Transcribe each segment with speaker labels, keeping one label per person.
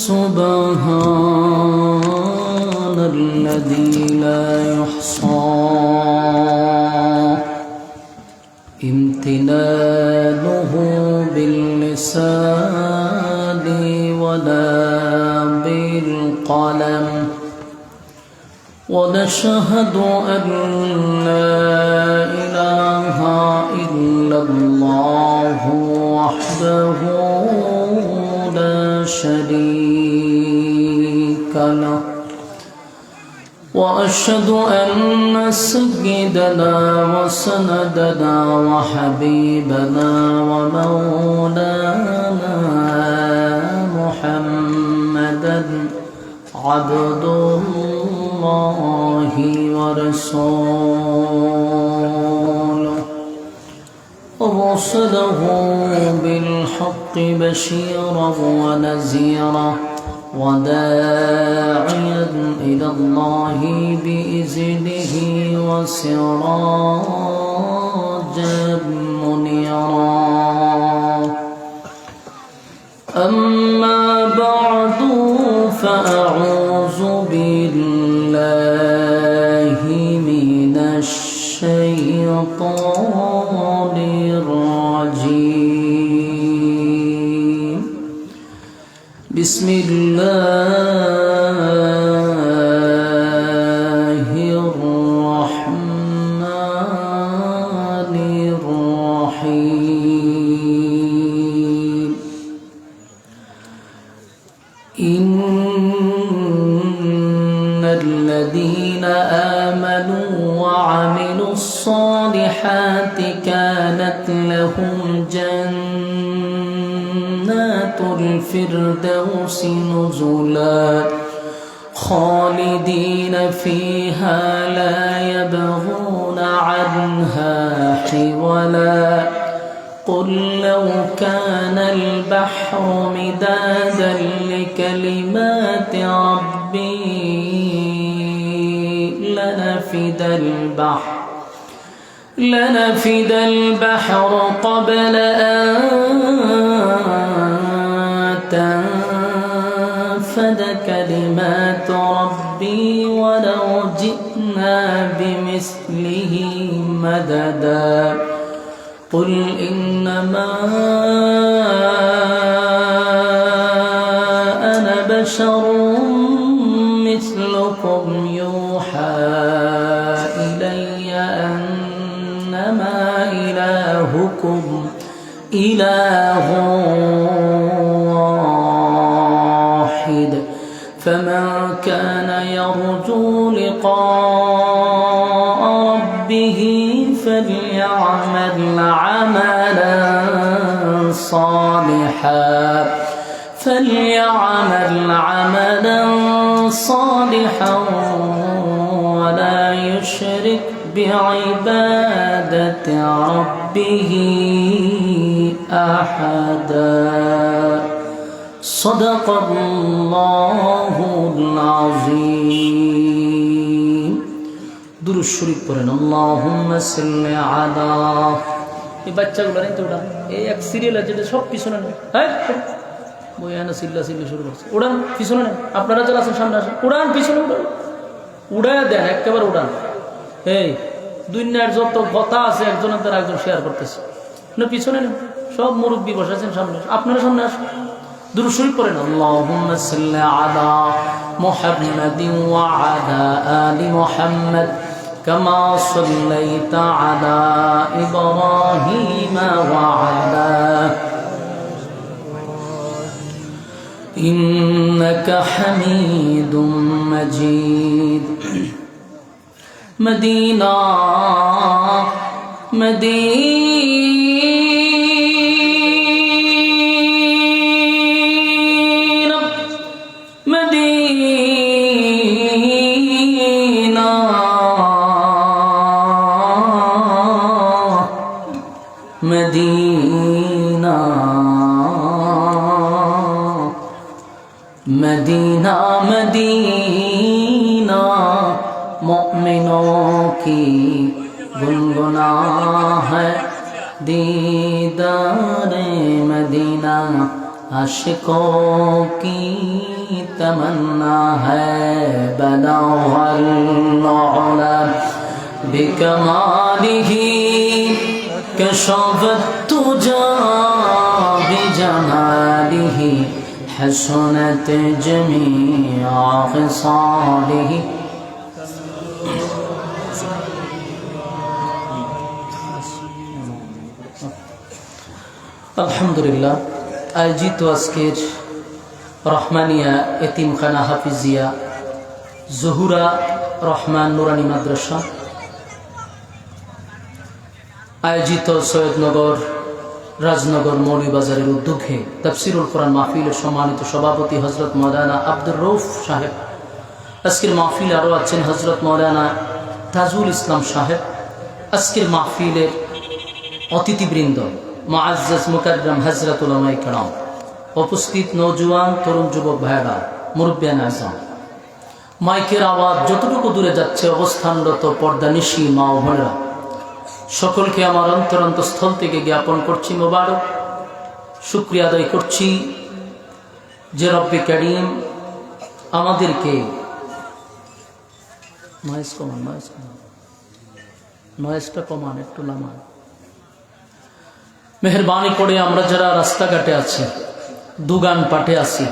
Speaker 1: سبحان الذي لا يحصى امتنانه باللسان ولا بالقلم ونشهد أن لا إله إلا الله وحده لا شريك له وأشهد أن سيدنا وسندنا وحبيبنا ومولانا محمدا عبد الله ورسوله أرسله بالحق بشيرا ونذيرا وداعيا إلى الله بإذنه وسراجا منيرا أما بعد فأعوذ بالله من الشيطان الرجيم بسم الله الرحمن الرحيم إن الذين آمنوا وعملوا الصالحات كانت لهم جنات الفردوس نزلا خالدين فيها لا يبغون عنها حولا قل لو كان البحر مدادا لكلمات ربي لنفد البحر قبل أن تنفد كلمات ربي ولو جئنا بمثله مددا قل إنما أنا بشر مثلكم يوحى إلي أنما إلهكم إله واحد فمن كان يرجو لقاء ربه فليعمل عملا صالحا ولا يشرك بعبادة ربه أحدا صدق الله العظيم দুরূদ শরীফ পড়েন আল্লাহুম্মা সাল্লি আলা এই বাচ্চাগুলো নেই তো উড়ান এই এক সিরিয়াল আছে যেটা সব পিছনে নেই হ্যাঁ বইয়ানা সিল্লা সিল্লি শুরু করছে উড়ান পিছনে নেই আপনারা যারা আছেন সামনে আসেন উড়ান পিছনে উড়ান উড়ায় দেন একেবারে উড়ান এই দুনিয়ার যত কথা আছে একজনের দ্বারা একজন শেয়ার করতেছে না পিছনে নেই সব মুরব্বী বসে আছেন সামনে আপনারা সামনে আসেন দুরূদ শরীফ পড়েন আল্লাহুম্মা সাল্লি আলা মুহাম্মাদিন ওয়া আলা আলি মুহাম্মাদ কামা সাল্লাইতা আলা ইব্রাহিম ওয়া আলা ইন্নাকা হামিদুম মাজিদ মদিনা मदीना मदीना मोमिनों की गुनगुना है दीदार मदीना आशिकों की तमन्ना है बलग़ल उला बिकमालिही कशफत तुजा बिजमालिही हसनत जमीअ ख़िसालिही। আলহামদুলিল্লাহ, আয়োজিত আজকের রহমানিয়া এতিমখানা হাফিজিয়া জহুরা রহমান নুরানি মাদ্রাসা আয়োজিত সৈয়দনগর রাজনগর মৌলভীবাজারের উদ্যোগে তাফসিরুল কোরআন মাহফিলের সম্মানিত সভাপতি হজরত মৌলানা আব্দুর রউফ সাহেব, আজকের মাহফিল আরও আছেন হজরত মৌলানা তাজুল ইসলাম সাহেব। আজকের মাহফিলের অতিথিবৃন্দ, মুআজ্জাজ মুকাররম হযরত উলামায়ে কেরাম, উপস্থিত নওজোয়ান তরুণ যুবক ভাইরা, মুরব্বিয়ান আযম, মাইকের আওয়াজ যতটুকু দূরে যাচ্ছে অবস্থানরত পর্দানিশী মা ও বোনেরা, সকলকে আমার অন্তরস্থল থেকে জ্ঞাপন করছি মোবারক, শুকরিয়া আদায় করছি যে রব্বে কারীম আমাদেরকে নয়েজটা কমান, একটু নামান, মেহরবানি করে আমরা যারা রাস্তাঘাটে আছি, দোকান পাটে আছি,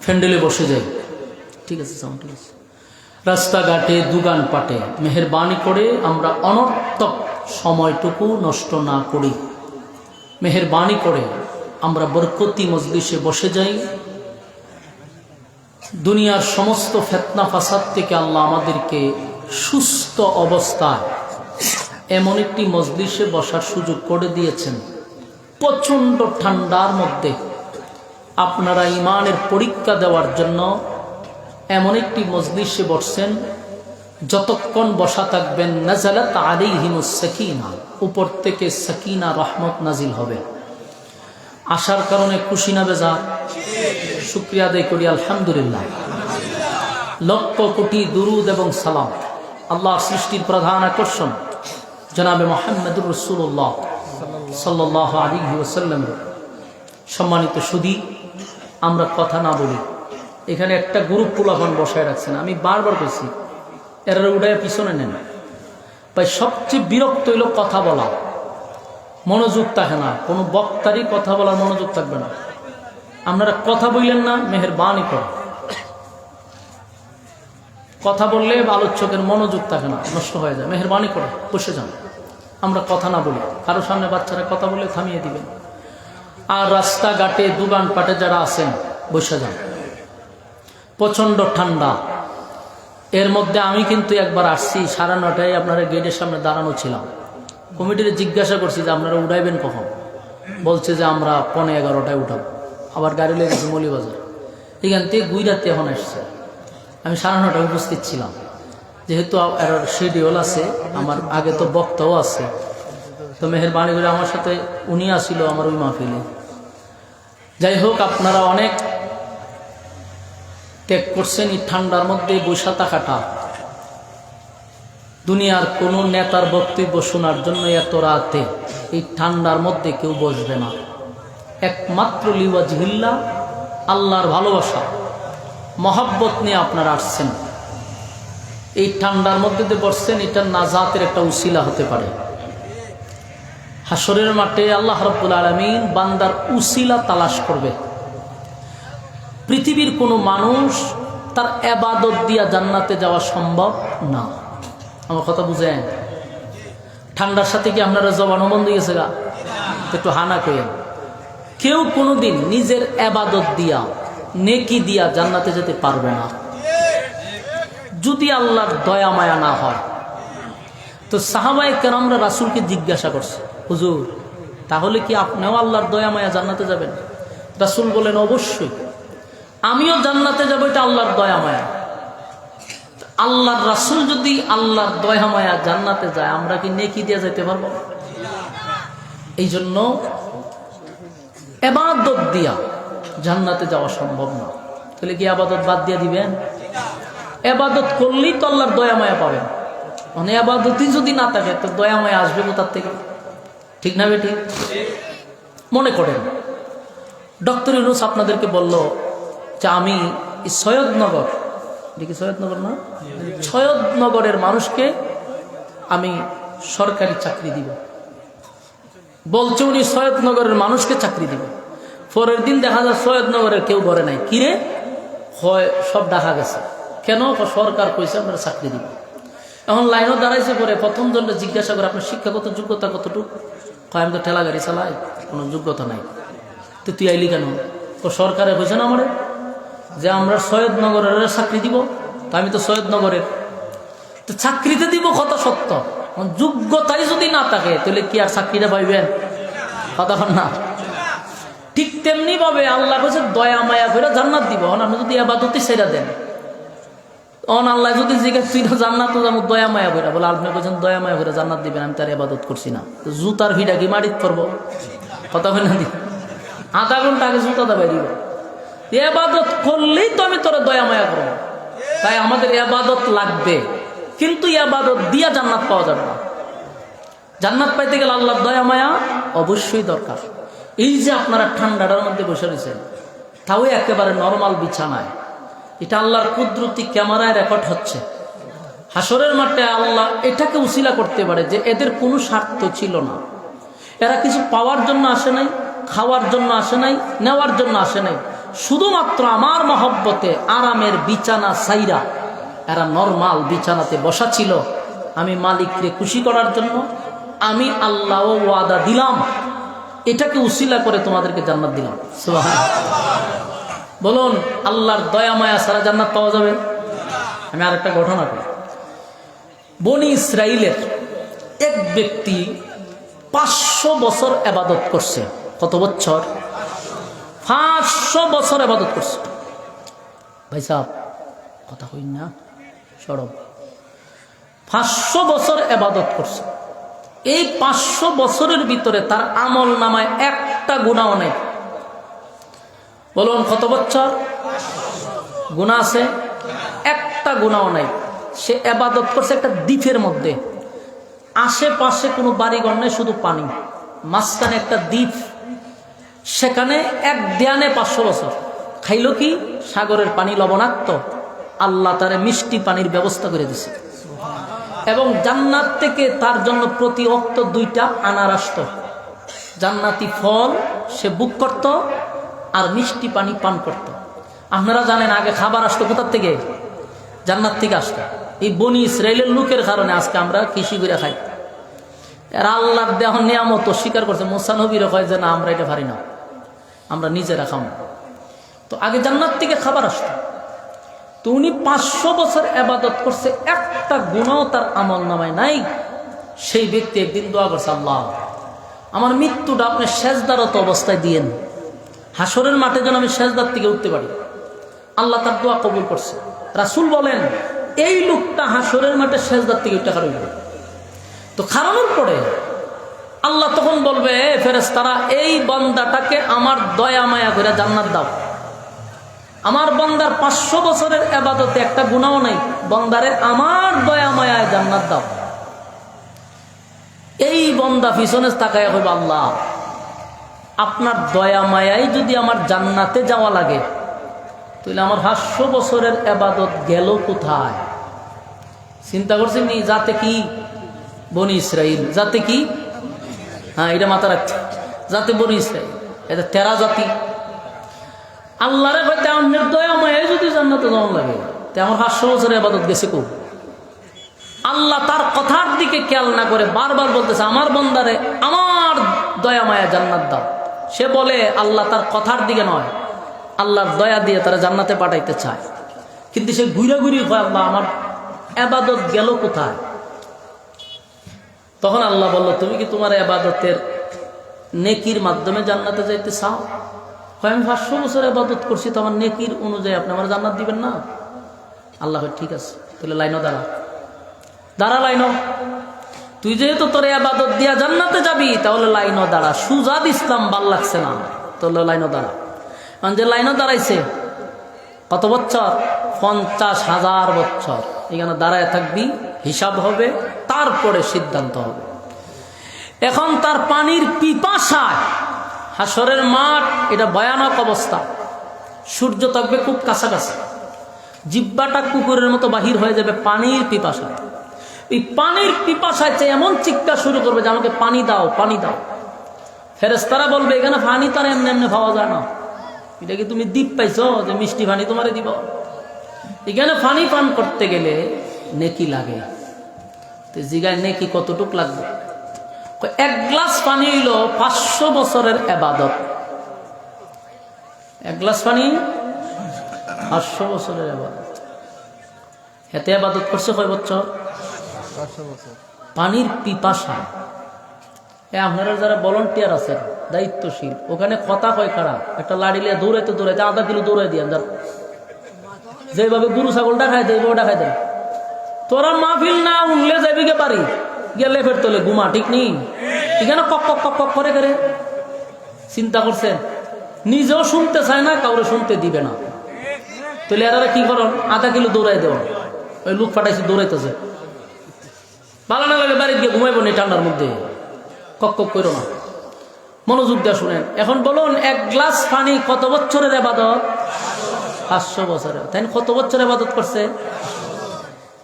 Speaker 1: ফ্যান্ডেলে বসে যাই, ঠিক আছে সাউন্ড ঠিক আছে, রাস্তাঘাটে দোকান পাটে মেহরবানি করে আমরা অনর্থক সময়টুকু নষ্ট না করি। মেহরবানি করে আমরা বরকতি মজলিসে বসে যাই। দুনিয়ার সমস্ত ফিতনা ফাসাদ থেকে আল্লাহ আমাদেরকে সুস্থ অবস্থায় এমন একটি মজলিসে বসার সুযোগ করে দিয়েছেন। প্রচণ্ড ঠান্ডার মধ্যে আপনারা ইমানের পরীক্ষা দেওয়ার জন্য এমন একটি মজলিসে বসছেন, যতক্ষণ বসা থাকবেন নাজালাত আলাইহিমুস সাকিনা, উপর থেকে সাকিনা রহমত নাজিল হবে। আসার কারণে খুশি না বেজার? শুকরিয়া আদায় করি আলহামদুলিল্লাহ। লক্ষ কোটি দুরুদ এবং সালাম আল্লাহর সৃষ্টির প্রধান আকর্ষণ জনাবে মুহাম্মদুর রাসূলুল্লাহ সাল্লাল্লাহু আলাইহি ওয়াসাল্লাম। সম্মানিত সুধী, আমরা কথা না বলি, এখানে একটা গ্রুপ পোলাপান বসায় রাখছেন, আমি বারবার বলছি এরা উড়ায় পিছনে নেন ভাই। সবচেয়ে বিরক্ত হইল কথা বলা, মনোযোগ থাকে না, কোনো বক্তারই কথা বলার মনোযোগ থাকবে না। আপনারা কথা বললেন না, মেহেরবানি করে কথা বললে আলোচকের মনোযোগ থাকে না, নষ্ট হয়ে যায়। মেহেরবানি করে বসে যান, আমরা কথা না বলি। কারো সামনে বাচ্চারা কথা বলে থামিয়ে দিবেন। আর রাস্তাঘাটে দোকান পাটে যারা আছেন বসে যান। প্রচণ্ড ঠান্ডা, এর মধ্যে আমি কিন্তু একবার আসছি 9:30 আপনারা গেটের সামনে দাঁড়ানো ছিলাম। কমিটিরে জিজ্ঞাসা করছি যে আপনারা উঠাইবেন কখন, বলছে যে আমরা 11:15 উঠাবো। আবার গাড়ি লেগেছে মৌলভীবাজার, এখান থেকে গুইরাতে এখন আসছে। আমি 9:30 উপস্থিত ছিলাম, যেহেতু এর শিডিউল আছে, আমার আগে তো বক্তাও আছে, তো মেহেরবানি করে আমার সাথে উনি আসিল আমার ওই মাহফিলে। যাই হোক, আপনারা অনেক ত্যাগ করছেন এই ঠান্ডার মধ্যে বৈশা থাকাটা। দুনিয়ার কোন নেতার বক্তব্য শোনার জন্য এত রাতে এই ঠান্ডার মধ্যে কেউ বসবে না। একমাত্র লিওয়াজহিল্লাহ, আল্লাহর ভালোবাসা মহব্বত নিয়ে আপনারা আসছেন। এই ঠান্ডার মধ্যে যে বসছেন, এটা নাজাতের একটা উসিলা হতে পারে। হাসরের মাঠে আল্লাহ রাব্বুল আলামিন বান্দার উসিলা তালাশ করবে। পৃথিবীর কোনো মানুষ তার ইবাদত দিয়া জান্নাতে যাওয়া সম্ভব না। আমার কথা বুঝেন? ঠান্ডার সাথে কি আপনারা জবানও বন্ধ গেছে গা? একটু হানা কইেন। কেউ কোনোদিন নিজের ইবাদত দিয়া, নেকি দিয়া জান্নাতে যেতে পারবে না যদি আল্লাহর দয়া মায়া না হয়। তো সাহাবায়ে কেরামরা রাসূলকে জিজ্ঞাসা করছে, হুজুর তাহলে কি আপনিও আল্লাহর দয়া মায়া জান্নাতে যাবেন? রাসূল বলেন, অবশ্যই আমিও জান্নাতে যাব, এটা আল্লাহর দয়া মায়া। আল্লাহর রাসূল যদি আল্লাহর দয়া মায়া জান্নাতে যায়, আমরা কি নেকি দিয়ে যেতে পারবো? এই জন্য ইবাদত দিয়া জান্নাতে যাওয়া সম্ভব না। তাহলে কি ইবাদত বাদ দিয়ে দিবেন? ইবাদত করলেই তো আল্লাহর দয়া মায়া পাবেন। মানে ইবাদতই যদি না থাকে, তো দয়া মায়া আসবে কোথার থেকে? ঠিক না বেঠিক? মনে করেন ডক্টর ইউনূস আপনাদেরকে বলল যে আমি সৈয়দনগর, দেখি সৈয়দনগর না, সৈয়দনগরের মানুষকে আমি সরকারি চাকরি দিব। বলছে উনি সৈয়দনগরের মানুষকে চাকরি দিবে। পরের দিন দেখা যায় সৈয়দনগরের কেউ ঘরে নাই। কিরে হয় সব দেখা গেছে। কেন? সরকার কইছে আমরা চাকরি দিব। এখন লাইনও দাঁড়াইছে, পরে প্রথম জনটা জিজ্ঞাসা করে আপনার শিক্ষাগত যোগ্যতা কতটুকু? হয় আমি তো ঠেলা গাড়ি চালাই, কোনো যোগ্যতা নাই। তো তুই আইলি কেন? সরকারে কইছে না আমারে যে আমরা সৈয়দনগরের চাকরি দিব, তা আমি তো সৈয়দনগরের, তো চাকরিতে দিব কথা সত্য, যোগ্যতাই যদি না থাকে তাহলে কি আর চাকরিটা পাইবেন? কথা না। ঠিক তেমনি ভাবে আল্লাহ কইছে দয়া মায়া করে জান্নাত দিব। আপনি যদি ইবাদতই ছেড়ে দেন, আল্লাহ যদি জিজ্ঞেস তুই তো জান্নাত যাবো দয়া মায়া করে, বলে আপনি বলছেন দয়া মায়া করে জান্নাত দিবেন, আমি তার ইবাদত করছি না, তো জুতার ভিড়া কি মাটিত করবো? কথা হয় না? আধা ঘন্টা আগে জুতাটা বাইরিব। ইবাদত করলেই তো আমি তোরা দয়া মায়া করবো। তাই আমাদের ইবাদত লাগবে, কিন্তু ইবাদত দিয়া জান্নাত পাওয়া যাবে না। জান্নাত পাইতে গেলে আল্লাহর দয়া মায়া অবশ্যই দরকার। এই যে আপনারা ঠান্ডাটার মধ্যে বসে রয়েছেন, তাও একেবারে নরমাল বিছানায়, এটা আল্লাহর কুদরতি ক্যামেরায় রেকর্ড হচ্ছে। হাসরের মাঠে আল্লাহ এটাকে উসিলা করতে পারে যে এদের কোনো স্বার্থ ছিল না, এরা কিছু পাওয়ার জন্য আসে নাই, খাওয়ার জন্য আসে নাই, নেওয়ার জন্য আসে নাই, শুধুমাত্র আমার মহব্বতে আরামের বিছানা সাইরা এরা নরমাল বিছানাতে বসা ছিল। আমি মালিককে খুশি করার জন্য আমি আল্লাহ ওয়াদা দিলাম, এটাকে উসিলা করে তোমাদেরকে জান্নাত দিলাম। সুবহানাল্লাহ। বলুন আল্লাহর দয়া মায়া ছাড়া জান্নাত পাওয়া যাবে? আমি আরেকটা ঘটনা করি। বনি ইসরাইলের এক ব্যক্তি 500 বছর ইবাদত করছে। কত বছর? 500 বছর ইবাদত করছে। ভাই সাহেব কথা কই না, সরব। 500 বছর ইবাদত করছে। এই 500 বছরের ভিতরে তার আমল নামায় একটা গুনাহ নেই। বলুন কত বছর? গুনাহ আছে? একটা গুনাহ নাই। সে ইবাদত করছে একটা দ্বীপের মধ্যে, আশেপাশে কোনো বাড়িঘর নেই, শুধু পানি, মাঝখানে একটা দ্বীপ। সেখানে এক ধ্যানে 500 বছর খাইল কি? সাগরের পানি লবণাক্ত, আল্লাহ তারে মিষ্টি পানির ব্যবস্থা করে দিছে, এবং জান্নাত থেকে তার জন্য প্রতি ওয়াক্ত 2টা আনার আসত, জান্নাতি ফল সে বুক করত আর মিষ্টি পানি পান করত। আপনারা জানেন আগে খাবার আসতো কোথার থেকে? জান্নাত থেকে আসতো। এই বনি ইসরাইলের লোকের কারণে আজকে আমরা কৃষি করে খাই। এরা আল্লাহর দেহ নিয়ামত স্বীকার করছে। মুসা নবীরা কয় যে না, আমরা এটা পারি না, আমরা নিজেরা খাবো। তো আগে জান্নাত থেকে খাবার আসতো। তো উনি 500 বছর ইবাদত করছে, একটা গুনাহ তার আমল নামায় নাই। সেই ব্যক্তি একদিন দোয়া করছে, আল্লাহ আমার মৃত্যুটা আপনি সেজদারত অবস্থায় দিয়েন, হাসরের মাঠে যেন আমি সেজদার থেকে উঠতে পারি। আল্লাহ তার দোয়া কবুল করছে। রাসূল বলেন এই লোকটা হাসরের মাঠে সেজদার থেকে উঠতে পারবে। তো খারানোর পরে আল্লাহ তখন বলবে, ফেরেশতারা এই বান্দাটাকে আমার দয়া মায়া করে জান্নাত দাও। আমার বান্দার 500 বছরের ইবাদতে একটা গুনাহ নাই, বান্দারে আমার দয়া মায়ায় জান্নাত দাও। এই বান্দা পিছনে তাকায় কইবে, আল্লাহ আপনার দয়া মায়াই যদি আমার জান্নাতে যাওয়া লাগে, তাহলে আমার 500 বছরের ইবাদত গেল কোথায়? চিন্তা করছেন নি? যাতে কি বনি ইসরাইল, যাতে কি, হ্যাঁ এটা মাথা রাখছে, যাতে বনি ইসরাইল, এটা 13 জাতি। আল্লাহরে হয়তো আমার দয়া মায়াই যদি জান্নাতে যাওয়া লাগে, তে আমার 500 বছরের ইবাদত গেছে কো? আল্লাহ তার কথার দিকে খেয়াল না করে বারবার বলতেছে, আমার বান্দারে আমার দয়া মায়া জান্নাত দাও। সে বলে আল্লাহ তার কথার দিকে নয়, আল্লাহর দয়া দিয়ে তারা জান্নাতে পাঠাইতে চায়, কিন্তু সে ঘুরে ঘুরে কয়, আল্লাহ আমার ইবাদত গেল কোথায়? তখন আল্লাহ বলল, তুমি কি তোমার ইবাদতের নেকির মাধ্যমে জান্নাতে যাইতে চাও? হয় আমি 500 বছর ইবাদত করছি, তো আমার নেকির অনুযায়ী আপনি আমার জান্নাত দিবেন না? আল্লাহ ঠিক আছে, তাহলে লাইনও দাঁড়া লাইনও, তুই যেহেতু তোর ইবাদত দিয়া জান্নাতে যাবি, তাহলে লাইনও দাঁড়া। সুজাদ ইসলাম ভাল লাগছে না, তাহলে লাইনও দাঁড়া। কারণ যে লাইনও দাঁড়াইছে কত বছর? 50,000 বছর এখানে দাঁড়ায় থাকবি, হিসাব হবে, তারপরে সিদ্ধান্ত হবে। এখন তার পানির পিপাসায় হাসরের মাঠ এটা ভয়ানক অবস্থা। সূর্য থাকবে খুব কাছাকাছি, জিহ্বাটা কুকুরের মতো বাহির হয়ে যাবে পানির পিপাসা। এই পানির পিপাসায় এমন চিৎকার শুরু করবে যে আমাকে পানি দাও, পানি দাও। ফেরেশতারা বলবে এখানে পানি তার এমনি এমনি পাওয়া যায় না, এটা কি তুমি দ্বীপ পাইছো যে মিষ্টি পানি তোমারে দিব? এখানে পানি পান করতে গেলে নেকি লাগে। তো জিগায় নেকি কতটুক লাগবে? এক গ্লাস পানি হইল 500 বছরের ইবাদত। এক গ্লাস পানি 500 বছরের ইবাদত। এতে ইবাদত করছে কয় বছর?
Speaker 2: 500 বছর।
Speaker 1: পানির পিপাসা। আপনারা যারা ভলান্টিয়ার আছেন, দায়িত্বশীল, ওখানে কথা কয় কারা? একটা লাড়ি লিয়ে দৌড়াইতে দৌড়াইতে আধা কিলো দৌড়াই দিয়ে যান। যেভাবে গরু ছাগলটা খাই দেয় ওটা খাই দেয়। তোরা মাহফিল না উনলে যাবি কে পারি গেলে ফের তোলে ঘুমা, ঠিক নেই? এখানে কক কক কক কক করে করে চিন্তা করছেন, নিজেও শুনতে চায় না, কাউরে শুনতে দিবে না। তাহলে এরা কি করেন? আধা কিলো দৌড়াই দেওয়া, ওই লোক ফাটাইছে দৌড়াইতেছে। ভালো না লাগে বাড়ি গিয়ে ঘুমাইব না ঠান্ডার মধ্যে, কক কক করো না। মনোযোগ দিয়ে শুনেন। এখন বলুন এক গ্লাস পানি কত বছরের ইবাদত? 500 বছরের। তাই কত বছরের ইবাদত করছে?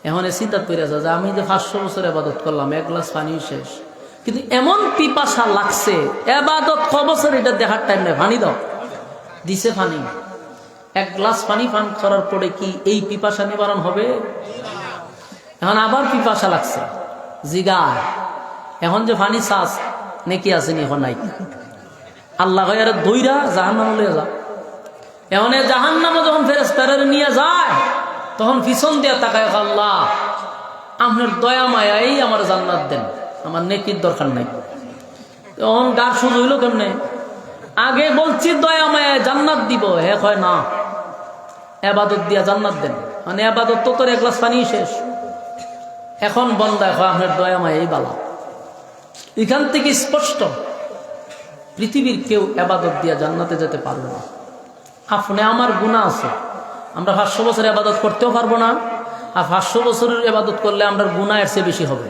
Speaker 1: এখন চিন্তা করে যা যে আমি যে 500 বছর ইবাদত করলাম, এক গ্লাস পানি শেষ। কিন্তু এমন পিপাসা লাগছে, ইবাদত ক বছর এটা দেখার টাইম নেই। পানি দাও, দিছে পানি। এক গ্লাস পানি পান করার পরে কি এই পিপাসা নিবারণ হবে? এখন আবার পিপাসা লাগছে, জিগার এখন যে পানি চাষ নাকি আসেনি, এখন নাই। আল্লাহ আরে দইরা জাহান্নামে লইয়া যা। এখন জাহান্নামে যখন ফেরেশতারা নিয়ে যায়, তখন পিছন দিয়ে তাকায়, আল্লাহ আপনার দয়া মায়াই আমার জান্নাত দেন, আমার নেকির দরকার নাই। তখন গার সুযোগ হইল কেমনে? আগে বলছি দয়া মায়ায় জান্নাত দিব, হে কয় না ইবাদত দিয়া জান্নাত দেন। মানে ইবাদত তো তোর এক গ্লাস পানি শেষ। এখন বন্দা কয় আপনার দয়া মায়াই বালা। এখান থেকে স্পষ্ট পৃথিবীর কেউ ইবাদত দিয়া জান্নাতে যেতে পারবে না। আপনি আমার গুনাহ আছে, আমরা 500 বছর ইবাদত করতেও পারবো না, আর 500 বছরের ইবাদত করলে আমরা গুনাহ এর চেয়ে বেশি হবে।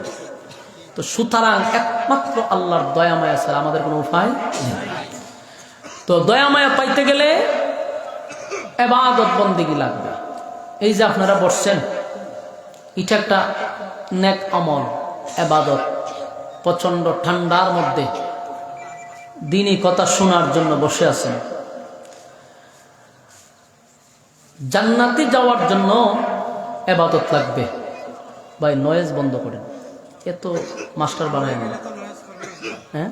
Speaker 1: তো সুতরাং একমাত্র আল্লাহর দয়া মায়া ছাড়া আমাদের কোনো উপায় নেই। তো দয়া মায়া পাইতে গেলে ইবাদত বন্দেগী লাগবে। এই যে আপনারা বসছেন, এটা একটা নেক আমল, ইবাদত। প্রচন্ড ঠান্ডার মধ্যে দিনই কথা শোনার জন্য বসে আছেন। জান্নাতে যাওয়ার জন্য ইবাদত লাগবে। ভাই নয়েজ বন্ধ করেন, এত মাস্টার বানায় না। হ্যাঁ,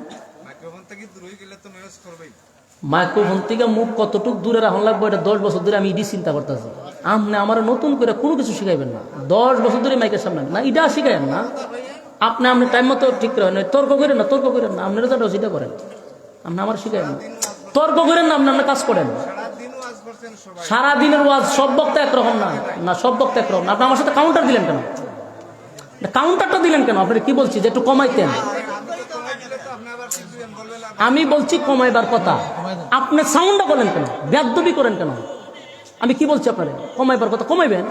Speaker 1: মাইক্রোফোন থেকে মুখ কতটুক দূরে রাখা লাগবে, এটা 10 বছর ধরে আমি ইডি চিন্তা করতেছি। আপনি আমার নতুন করে কোনো কিছু শিখাইবেন না। 10 বছর ধরে মাইকের সামনে না, এটা শিখাইবেন না। আপনি টাইম মতো ঠিক করেন, তর্ক করেন না, তর্ক করেন না। আপনারা যেটা সেটা করেন, আপনি আমার শিখাইবেন না। তর্ক করেন না, আপনি কাজ করেন। সারাদিনের ওয়াজ সব বক্তা একরকম না, না সব বক্তা একরকম না। আপনি আমার সাথে কাউন্টার দিলেন কেন? কাউন্টারটা দিলেন কেন? আপনার কি বলছি যে একটু কমাইতেন। আমি বলছি কমাইবার কথা, আপনি সাউন্ডটা বলেন কেন? বেয়াদবি করেন কেন? আমি কি বলছি আপনার কমাইবার কথা, কমাইবেন।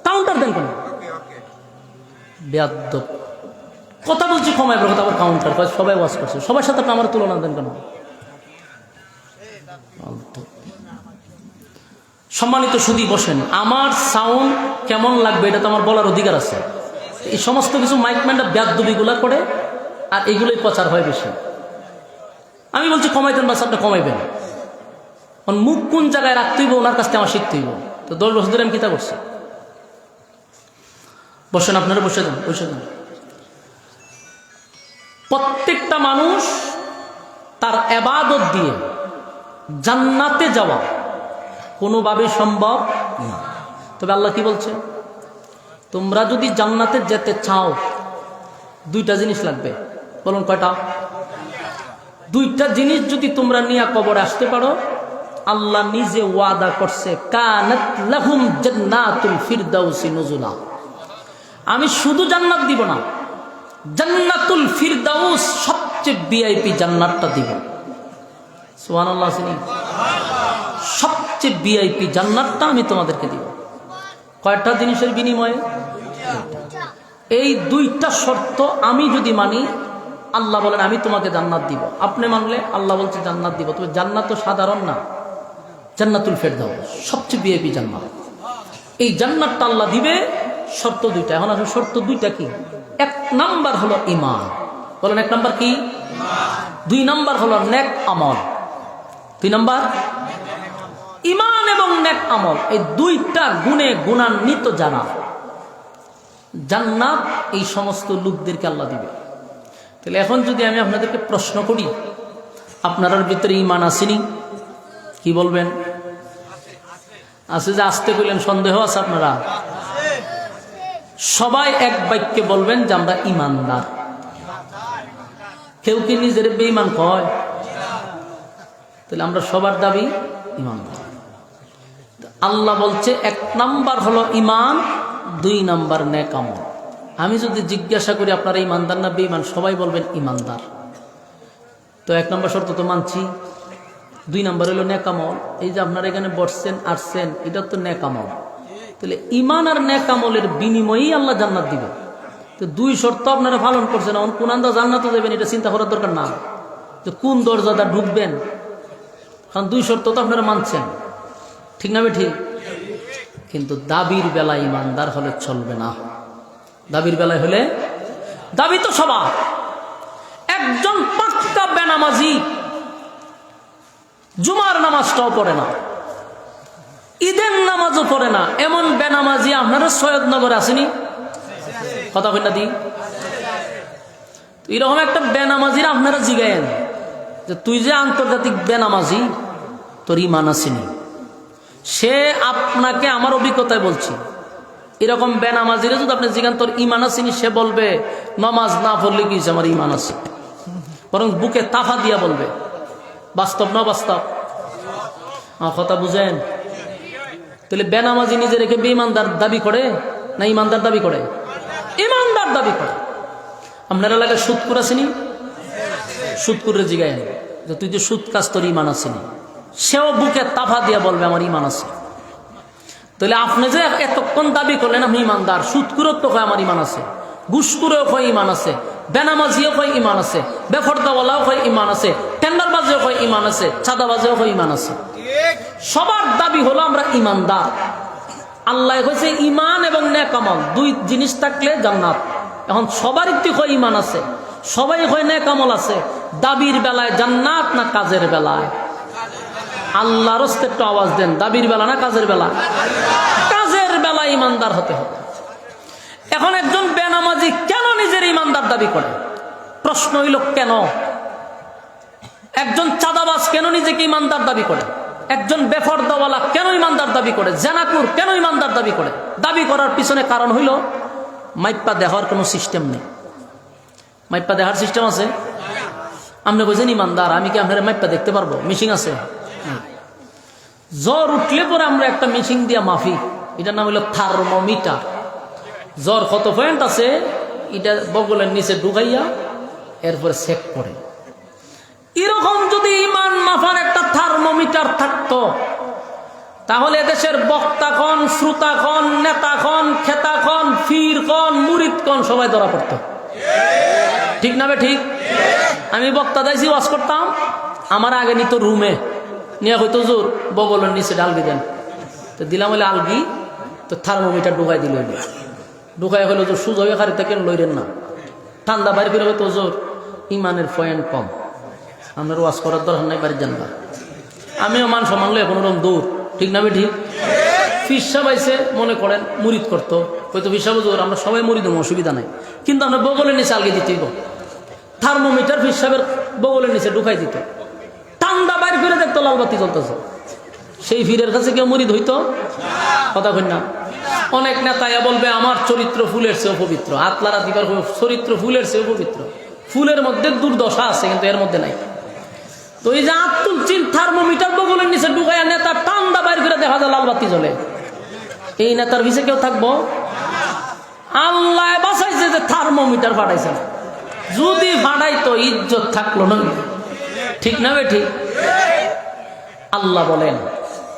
Speaker 1: কাউন্টার দেন কেন? বেয়াদব কথা বলছি, কমাইবার কথা আবার কাউন্টার। সবাই ওয়াজ করছে, সবার সাথে আপনি আমার তুলনা দেন কেন? সম্মানিত সুধী বসেন, আমার সাউন্ড কেমন লাগবে এটা তো আমার বলার অধিকার আছে। এই সমস্ত কিছু মাইকম্যানরা বেয়াদবিগুলা করে, আর এগুলোই প্রচার হয় বেশি। আমি বলছি কমাইতেন, বাস আপনি কমাইবেন। মুখ কোন জায়গায় রাখতে হইব ওনার কাছ থেকে আমার শিখতে হইব। তো 10 বছর ধরে আমি কিতা করছি। বসেন, আপনারা বসে যান, বসে যান। প্রত্যেকটা মানুষ তার ইবাদত দিয়ে জান্নাতে যাওয়া কোনোভাবেই সম্ভব না। তবে আল্লাহ কি বলছে? তোমরা যদি জান্নাতে যেতে চাও 2টা জিনিস লাগবে। বলুন কয়টা? 2টা জিনিস যদি তোমরা নিয়ে কবরে আসতে পারো, আল্লাহ নিজে ওয়াদা করছে, কানাত লাহুম জান্নাতুল ফিরদাউসি নুজুলা। আমি শুধু জান্নাত দিব না, জান্নাতুল ফিরদাউস সবচেয়ে ভিআইপি জান্নাতটা দিব। সুবহানাল্লাহ। সবচেয়ে ভিআইপি জান্নাতটা আমি তোমাদেরকে দিব। কয়টা জিনিসের বিনিময়ে? এই 2টা শর্ত আমি যদি মানি, আল্লাহ বলেন আমি তোমাকে জান্নাত দিব, আপনি মানলে আল্লাহ বলছে জান্নাত দিব। তবে জান্নাত তো সাধারণ না, জান্নাতুল ফেরদাউস সবচেয়ে ভিআইপি জান্নাত। এই জান্নাতটা আল্লাহ দিবে, শর্ত দুইটা। এখন আসলে শর্ত দুইটা কি? এক নাম্বার হলো ঈমান, বলেন এক নাম্বার কি? দুই নাম্বার হলো নেক আমল। দুই নাম্বার ঈমান এবং নেক আমল, এই দুইটা গুণে গুণান্বিত জানা জান্নাত এই সমস্ত লোকদেরকে আল্লাহ দিবে। তাহলে এখন যদি আমি আপনাদেরকে প্রশ্ন করি, আপনার ভিতরে ঈমান আসেনি? কি বলবেন? আছে যে আসতে কইলেন, সন্দেহ আছে আপনারা? সবাই এক বাক্যে বলবেন যে আমরা ঈমানদার। কেউ কি নিজের বেঈমান কয়? তাহলে আমরা সবার দাবি ঈমানদার। আল্লাহ বলছে এক নাম্বার হলো ঈমান, দুই নাম্বার নেক আমল। আমি যদি জিজ্ঞাসা করি আপনারা ঈমানদার না বেঈমান, সবাই বলবেন ঈমানদার। তো এক নাম্বার শর্ত তো মানছি, দুই নাম্বার হলো নেক আমল। এই যে আপনারা এখানে বসছেন আসছেন, এটা তো নেক আমল। তাহলে ঈমান আর নেক আমলের বিনিময়েই আল্লাহ জান্নাত দিবে। তো দুই শর্ত আপনারা পালন করছেন, এখন কোন আন্দা জান্নাতে দেবেন এটা চিন্তা করার দরকার না, যে কোন দরজাটা ঢুকবেন। কারণ দুই শর্ত তো আপনারা মানছেন, ঠিক না? ঠিক। কিন্তু দাবির বেলায় ঈমানদার হলে চলবে না। দাবির বেলায় হলে, দাবি তো সবার। একজন পাক্কা বেনামাজি জুমার নামাজটাও পড়ে না, ঈদের নামাজও পড়ে না, এমন বেনামাজি আপনারা সৈয়দনগরে আসেনি? কথা কই না দি? এরকম একটা বেনামাজির আপনারা জিগায়েন যে তুই যে আন্তর্জাতিক বেনামাজি, তোর ঈমান আসেনি। সে আপনাকে, আমার অভিজ্ঞতায় বলছি, এরকম বেনামাজিরে যদি আপনি জিগান তোর ঈমান আসেনি, সে বলবে নামাজ না পড়লে কি আমার ঈমান আছে, বরং বুকে তাফা দিয়া বলবে। বাস্তব না বাস্তব? কথা বুঝেন? তাহলে বেনামাজি নিজে রেখে বেঈমানদার দাবি করে না ঈমানদার দাবি করে? ঈমানদার দাবি করে। আপনার এলাকায় সুদকুর আসেনি? সুদকুরের জিগায়েন যে তুই যে সুদ কাজ, তোর ঈমান আসেনি। সেও বুকে তাফা দিয়া বলবে আমার ঈমান আছে। তাহলে আপনি যে এতক্ষণ দাবি করলেন আমি ঈমানদার, সুদকুরও তো কয় আমার ঈমান আছে, ঘুষকুরেও কয় ঈমান আছে, বেনামাজিও কয় ঈমান আছে, বেফরদাওয়ালাও কয় ঈমান আছে, টেন্ডারবাজিও কয় ঈমান আছে, চাঁদাবাজিও কয় ঈমান আছে। সবার দাবি হলো আমরা ঈমানদার। আল্লাহ কইছে ঈমান এবং নেক আমল দুই জিনিস থাকলে জান্নাত। এখন সবারই তো কয় ঈমান আছে, সবাই কয় নেক আমল আছে। দাবির বেলায় জান্নাত না কাজের বেলায়? আল্লাহর হস্তে একটু আওয়াজ দেন, দাবির বেলা না কাজের বেলা? কাজের বেলায় ঈমানদার হতে হবে। এখন একজন বেনামাজি কেন নিজের ঈমানদার দাবি করে? প্রশ্ন হইল কেন? একজন চাঁদাবাজ কেন নিজেকে ঈমানদার দাবি করে? একজন বেফরদাওয়ালা কেন ঈমানদার দাবি করে? জানাকুর কেন ঈমানদার দাবি করে? দাবি করার পিছনে কারণ হইল মাইপ্পা দেখার কোনো সিস্টেম নেই। মাইপ্পা দেখার সিস্টেম আছে? আপনি বলছেন ঈমানদার, আমি কি আপনার মাইপ্পা দেখতে পারবো? মিশিং আছে? জ্বর উঠলে পরে আমরা একটা মেশিন দিয়া মাফি, এটার নাম হলো থার্মোমিটার। জ্বর কত পয়েন্ট আছে এটা বগলের নিচে ঢুকাইয়া এরপরে চেক করে। এরকম যদি ঈমান মাফার একটা থার্মোমিটার থাকতো, তাহলে দেশের বক্তা কন, শ্রোতা কন, নেতা কন, খেতা কন, ফির কন, মুরিদ কন সবাই ধরা পড়তো। ঠিক না? ঠিক। আমি বক্তা যাইছি, ওয়াজ করতাম, আমার আগে নিত রুমে নিয়ে হয়তো জোর বগলের নিচে ডালগি দেন, তো দিলাম হলে আলগি, তো থার্মোমিটার ঢুকাই দিল। ঢুকাই হলো জোর সুজ হয়ে খারিতে কেন লইরেন না, ঠান্ডা বাড়ি ফিরে হয়তো জোর ইমানের পয়েন্ট কম, আপনার ওয়াজ করার দরকার নাই, বাড়ির জানবা। আমিও মান সমান লই কোনো রকম দূর। ঠিক না? ঠিক। ফিরসা পাইছে মনে করেন মুরিদ করতো, হয়তো ফিরসা জোর আমরা সবাই মুরিদ, অসুবিধা নাই, কিন্তু আমরা বগলের নিচে আলগি দিতেই থার্মোমিটার ফিরসাবের বগলের নিচে ঢুকাই দিত। ঠান্ডা বাইর করে দেখতো লালবাতি চলতেছে, সেই ফিরের কাছে কেউ মুরিদ হইতো? কথা কই না? অনেক নেতায়া বলবে আমার চরিত্র ফুলের চেয়েও পবিত্র, আতলারা দিবার চরিত্র ফুলের চেয়েও পবিত্র। ফুলের মধ্যে দুর্দশা আছে কিন্তু এর মধ্যে নাই। তো এই যে আতুল চিন থার্মোমিটার বগলের নিচে ঢুকাইয়া নেতা ঠান্ডা বাইর করে দেখা যায় লালবাতি জ্বলে, এই নেতার পিছে কেউ থাকবো? আল্লাহ বাঁচাইছে যে থার্মোমিটার ফাটাইছে না, যদি ফাটাইতো ইজ্জত থাকলো না। ঠিক না? ঠিক। আল্লাহ বলেন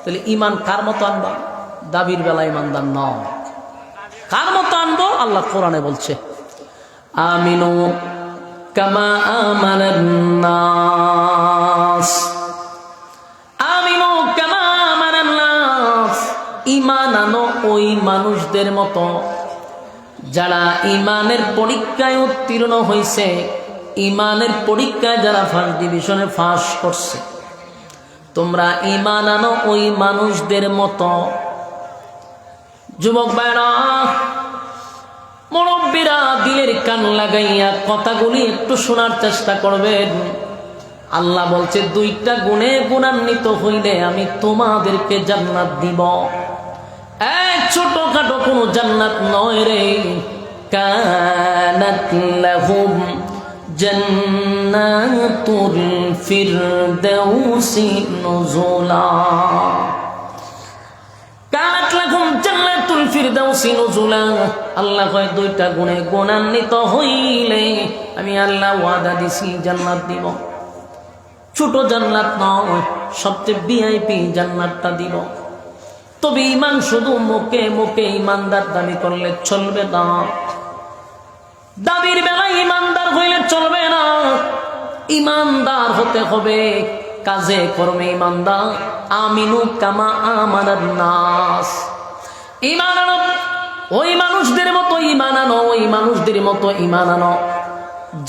Speaker 1: তাহলে ঈমান কার মতো আনবা? দাবির বেলা ঈমানদার নয়। কার মতো আনবো? আল্লাহ কোরআনে বলছে আমিনু কামা আমানান নাস, আমিনু কামা আমানান নাস, ঈমান আনো ওই মানুষদের মতো যারা ঈমানের পরীক্ষায় উত্তীর্ণ হয়েছে, ঈমানের পরীক্ষায় যারা ফার্স্ট ডিভিশনে পাস করছে। তোমরা ঈমান আনো ওই মানুষদের মতো। যুবক ভাইরা, মুরব্বীরা দিলের কান লাগাইয়া কথাগুলি একটু শোনার চেষ্টা করবেন। আল্লাহ বলছে, দুইটা গুণে গুণান্বিত হইলে আমি তোমাদেরকে জান্নাত দিব। এক ছোটখাটো কোনো জান্নাত নয় রে। কানাত লাহুম জান্নাতুল ফিরদাউসি নুজুলা, কানাত লাহুম জান্নাতুল ফিরদাউসি নুজুলা। আল্লাহ কয়, দুইটা গুণে গুণান্বিত হইলে আমি আল্লাহ ওয়াদা দিছি জান্নাত দিব। ছোট জান্নাত নয়, সবচেয়ে ভিআইপি জান্নাতটা দিব। তবে ঈমান শুধু মুখে মুখে ঈমানদার দাবি করলে চলবে না। দাবির বেলায় ঈমানদার হইলে চলবে না। ঈমানদার হতে হবে কাজে কর্মে ঈমানদার। আমিনু কামা আমানান নাস, ঈমান আনো ওই মানুষদের মতো, ঈমান আনো ওই মানুষদের মতো ঈমান আনো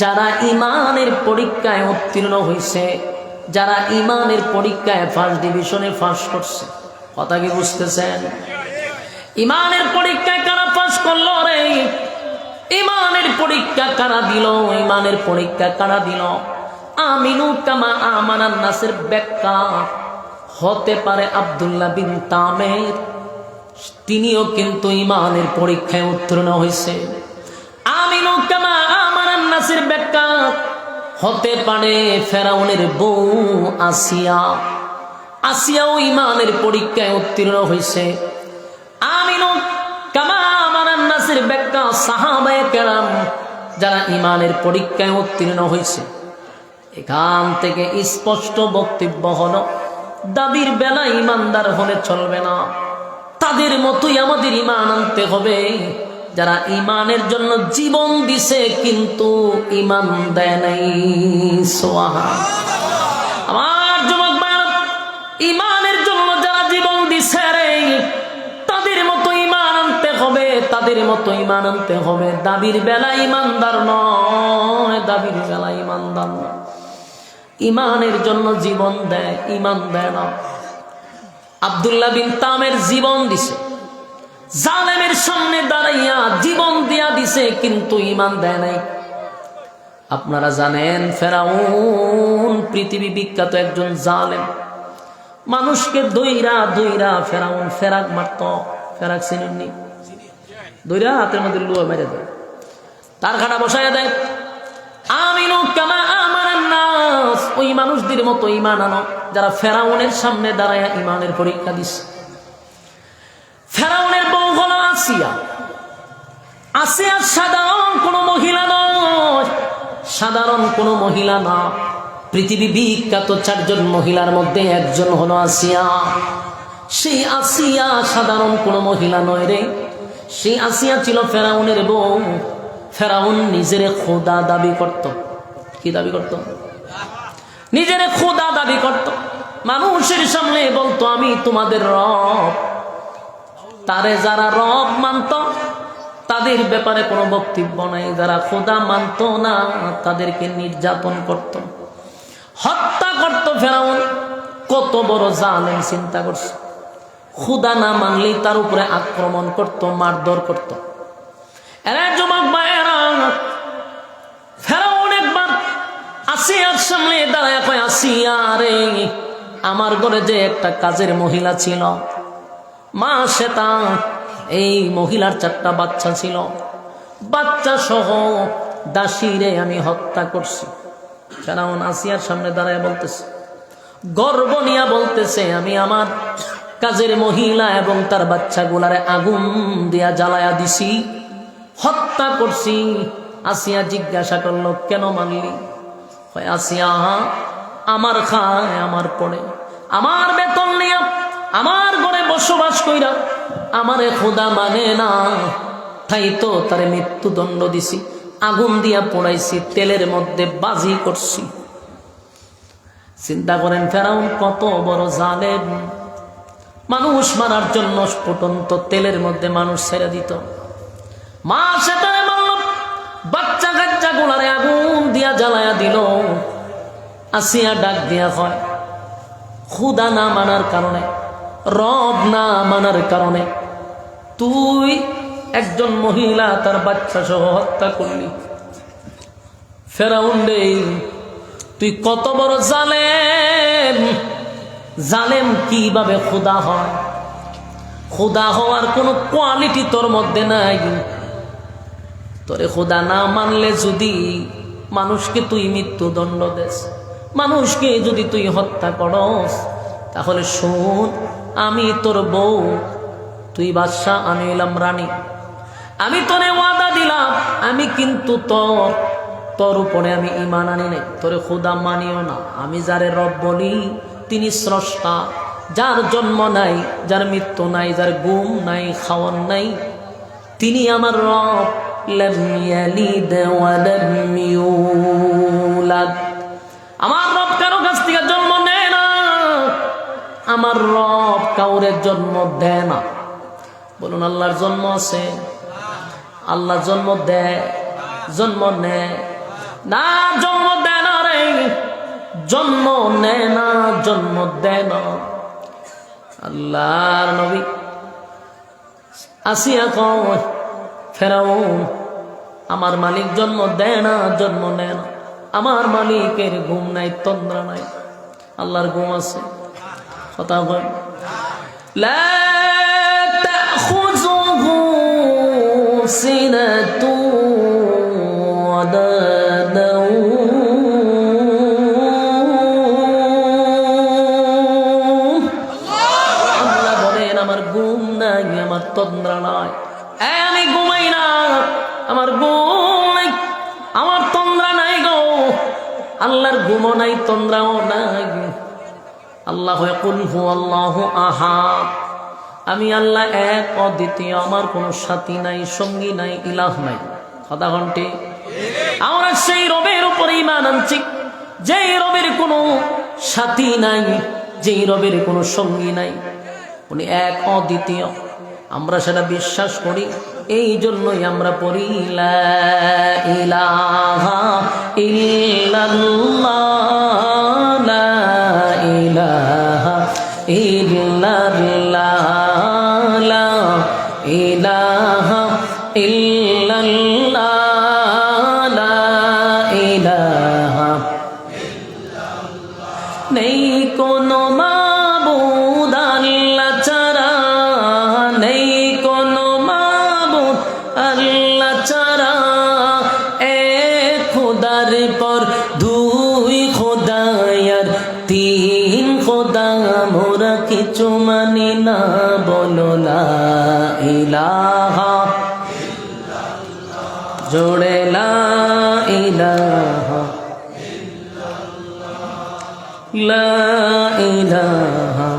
Speaker 1: যারা ঈমানের পরীক্ষায় উত্তীর্ণ হয়েছে, যারা ঈমানের পরীক্ষায় ফার্স্ট ডিভিশনে পাস করছে। কথা কি বুঝতেছেন? ঈমানের পরীক্ষায় কারা পাস করলো রে? ঈমানের পরীক্ষা কারা দিল? ঈমানের পরীক্ষা কারা দিল? আমিনু কামা আমানান নাসের ব্যাখ্যা হতে পারে আব্দুল্লাহ বিন তামের, তিনিও কিন্তু ঈমানের পরীক্ষায় উত্তীর্ণ হয়েছে। আমিনু কামা আমানান নাসের ব্যাখ্যা হতে পারে ফেরাউনের বউ আসিয়া, আসিয়াও ঈমানের পরীক্ষায় উত্তীর্ণ হয়েছে। আমিনু কামা আমানান নাসের ব্যাখ্যা সাহাবায়ে কেরাম যারা ঈমানের পরীক্ষায় উত্তীর্ণ হয়েছে। এখান থেকে স্পষ্ট বক্তব্য হলো, দাবির বেলা ঈমানদার হলে চলবে না, তাদের মতোই আমাদের ঈমান আনতে হবে যারা ঈমানের জন্য জীবন দিছে কিন্তু ঈমান দেয় নাই। সুবহানাল্লাহ। আমার যুবক ভাইরা, ঈমানের জন্য যারা জীবন দিছে রে, তাদের মতো ঈমান আনতে হবে, তাদের মতো ঈমান আনতে হবে। দাবির বেলা ঈমানদার নয়, দাবির বেলা ঈমানদার নয়। ঈমানের জন্য জীবন দেয়, ঈমান দেয় না। আব্দুল্লাহ বিন তামের জীবন দিছে, জালেমের সামনে দাঁড়াইয়া জীবন দিয়া দিছে, কিন্তু ঈমান দেয় নাই। আপনারা জানেন ফেরাউন পৃথিবী বিখ্যাত একজন জালেম। মানুষকে দইরা দইরা ফেরাউন ফেরাক মারত। ফেরাক চিনেননি? দইরা হাতের মধ্যে লুয়া মেরে দেয়, তার খাটা বসায় দেয়। আমিনু কামা আমানান নাস, ওই মানুষদের মতো ঈমান আনো যারা ফেরাউনের সামনে দাঁড়ায়া ঈমানের পরীক্ষা দিচ্ছে। ফেরাউনের বউ হলো আসিয়া। আসিয়া সাধারণ কোনো মহিলা নয়, সাধারণ কোনো মহিলা না। পৃথিবী বিখ্যাত 4 জন মহিলার মধ্যে একজন হলো আসিয়া। সেই আসিয়া সাধারণ কোনো মহিলা নয় রে। সেই আসিয়া ছিল ফেরাউনের বউ। ফেরাউন নিজের খোদা দাবি করত। কি দাবি করত? নিজের খোদা দাবি করত। মানুষের সামনে বলতো, আমি তোমাদের রব। তারে যারা রব মানত তাদের ব্যাপারে কোনো বক্তব্য নাই, যারা খোদা মানত না তাদেরকে নির্যাতন করত, হত্যা করত। ফেরাউন কত বড় জালেম চিন্তা করছে। খোদা না মানলেই তার উপরে আক্রমণ করত, মারধর করত। এরা যুবক ভাইয়েরা, ফেরাউন একবার আসিয়ার সামনে দাঁড়ায় কয়, আসিয়া রে, আমার ঘরে যে একটা কাজের মহিলা ছিল, মা সেটা, এই মহিলার 4টা বাচ্চা ছিল, বাচ্চা সহ দাসীরে আমি হত্যা করছি। ফেরাউন আসিয়ার সামনে দাঁড়ায় বলতেছে, গর্ব নিয়া বলতেছে, আমি আমার কাজের মহিলা এবং তার বাচ্চাগুলারে আগুন দিয়া জ্বালায়া দিছি, হত্যা করছি। আসিয়া জিজ্ঞাসা করলো, কেন মানলি? হয় আসিয়া, আমার খায়, আমার পড়ে, আমার বেতন নিয়া আমার ঘরে বসবাস কইরা আমারে খোদা মানে না, তাই তো তারে মৃত্যুদণ্ড দিছি। আগুন দিয়া পোড়াইছি, তেলের মধ্যে বাজি করছি। চিন্তা করেন ফেরাউন কত বড় জালেম। মানুষ মারার জন্য ফুটন্ত তেলের মধ্যে মানুষ ছেড়ে দিত। মা সেটাই মারল, বাচ্চা কাচ্চা গোলারে আগুন দিয়া জ্বালায়া দিল। আসিয়া ডাক দিয়া হয়, খুদা না মানার কারণে, রব না মানার কারণে তুই একজন মহিলা তার বাচ্চা সহ হত্যা করলি। ফেরাউন রে, তুই কত বড় জালেম। জালেম কিভাবে খুদা হয়? খুদা হওয়ার কোনো কোয়ালিটি তোর মধ্যে নাই। তোরে খুদা না মানলে যদি মানুষকে তুই মৃত্যুদণ্ড দেস, মানুষকে যদি তুই হত্যা করস, তাহলে শোন, আমি তোর বউ, তুই বাদশা, আমি এলাম রানী। আমি তোরে ওয়াদা দিলাম, আমি কিন্তু তোর উপরে আমি ঈমান আনি নাই, তোরে খুদা মানিও না। আমি যারে রব বলি তিনি স্রষ্টা, যার জন্ম নাই, যার মৃত্যু নাই, যার ঘুম নাই, খাওয়ান নাই, তিনি আমার রব। লাম ইয়ালিদ ওয়া লাম ইউলাদ। আমার রব কারো কাছ থেকে জন্ম নেয় না, আমার রব কাউরে জন্ম দেয় না। বলুন, আল্লাহর জন্ম আছে? আল্লাহ জন্ম দেয়? জন্ম নেয় না? জন্ম দেয় না রে, জন্ম নেয় না, জন্ম দেয় না। আল্লাহর নবী আসিয়া কয়, ফেরাউন, আমার মালিক জন্ম দেয় না, জন্ম নেয় না। আমার মালিকের ঘুম নাই, তন্দ্রা নাই, আল্লাহর ঘুম আছে। কথা বল, লা তাখুযুহু সিনাতু ওয়ালা নাওম। আল্লাহ বলেন, আমার ঘুম নাই, আমার তন্দ্রা নাই, আমি ঘুমাই না, আমার ঘুম নাই, আমার তন্দ্রা নাই গো। আল্লাহর ঘুমও নাই, তন্দ্রাও নাই। আল্লাহ কুল হুয়াল্লাহু আহাদ, আমি আল্লাহ এক অদ্বিতীয়, আমার কোনো সাথী নাই, সঙ্গী নাই, ইলাহ নাই। কথা ঘন্টে আমরা সেই রবের উপরে ঈমান আনছি, যেই রবের কোনো সাথী নাই, যেই রবের কোনো সঙ্গী নাই, উনি এক অদ্বিতীয়। আমরা সেটা বিশ্বাস করি, এই জন্যই আমরা পড়ি লা ইলাহা ইল্লাল্লাহ, লা ইলাহা ইল্লাল্লাহ, লা ইলাহা ইল্লাল্লাহ, লা ইলাহা। নেই কোনো মাবুদ আল্লাহ ছাড়া, নেই কোনো মাবুদ আল্লাহ ছাড়া, এক খোদার পর দুই খোদা আর তিন খোদা, মোরা কিছু মানি না, বলো লা ইলাহা, জোড়ে লা ইলাহা, লা ইলাহা।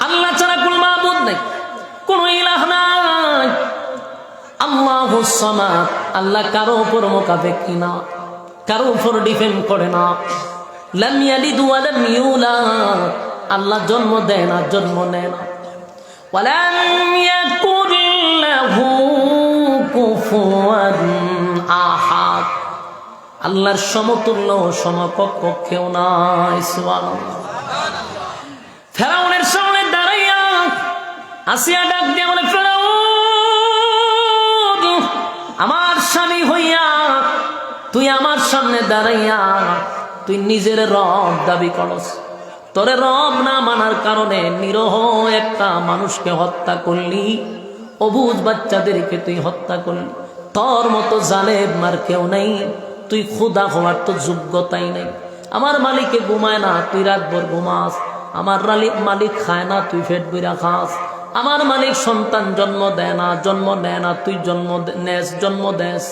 Speaker 1: আল্লাহ ছাড়া কোন মাবুদ নাই, কোন ইলাহ নাই। আল্লাহুস সামাদ, আল্লাহ কারো উপর মোকাবেক্ষী না, কারো উপর ডিপেন্ড করে না। লাম ইয়ালিদ ওয়া লাম ইউলাদ, আল্লাহ জন্ম দেয় না, জন্ম নেয় না। ওয়া লাম ইয়াকুল লাহু কুফুয়ান আহাদ, আল্লাহর সমতুল্য সমকক্ষ কেউ নাই। সুবহানাল্লাহ। ফেরাউনের সামনে দাঁড়াইয়া আসিয়া ডাক দিয়ে বলে, ফেরাউন, আমার স্বামী হইয়া তুই আমার সামনে দাঁড়াইয়া তুই নিজের রব দাবি করস। তোরে রব না মানার কারণে নিরহ একটা মানুষকে হত্যা করলি, অবুঝ বাচ্চাদেরকে তুই হত্যা করলি। তোর মতো জালেম আর কেউ নেই, তুই খুদা হওয়ার তো যোগ্যতাই নেই। আমার মালিকে ঘুমায় না, তুই রাতভর ঘুমাস। আমার মালিক খায় না, তুই পেট বইরা খাস। আমার মালিক সন্তান জন্ম দেয় না, জন্ম নেয় না, তুই জন্ম দেস।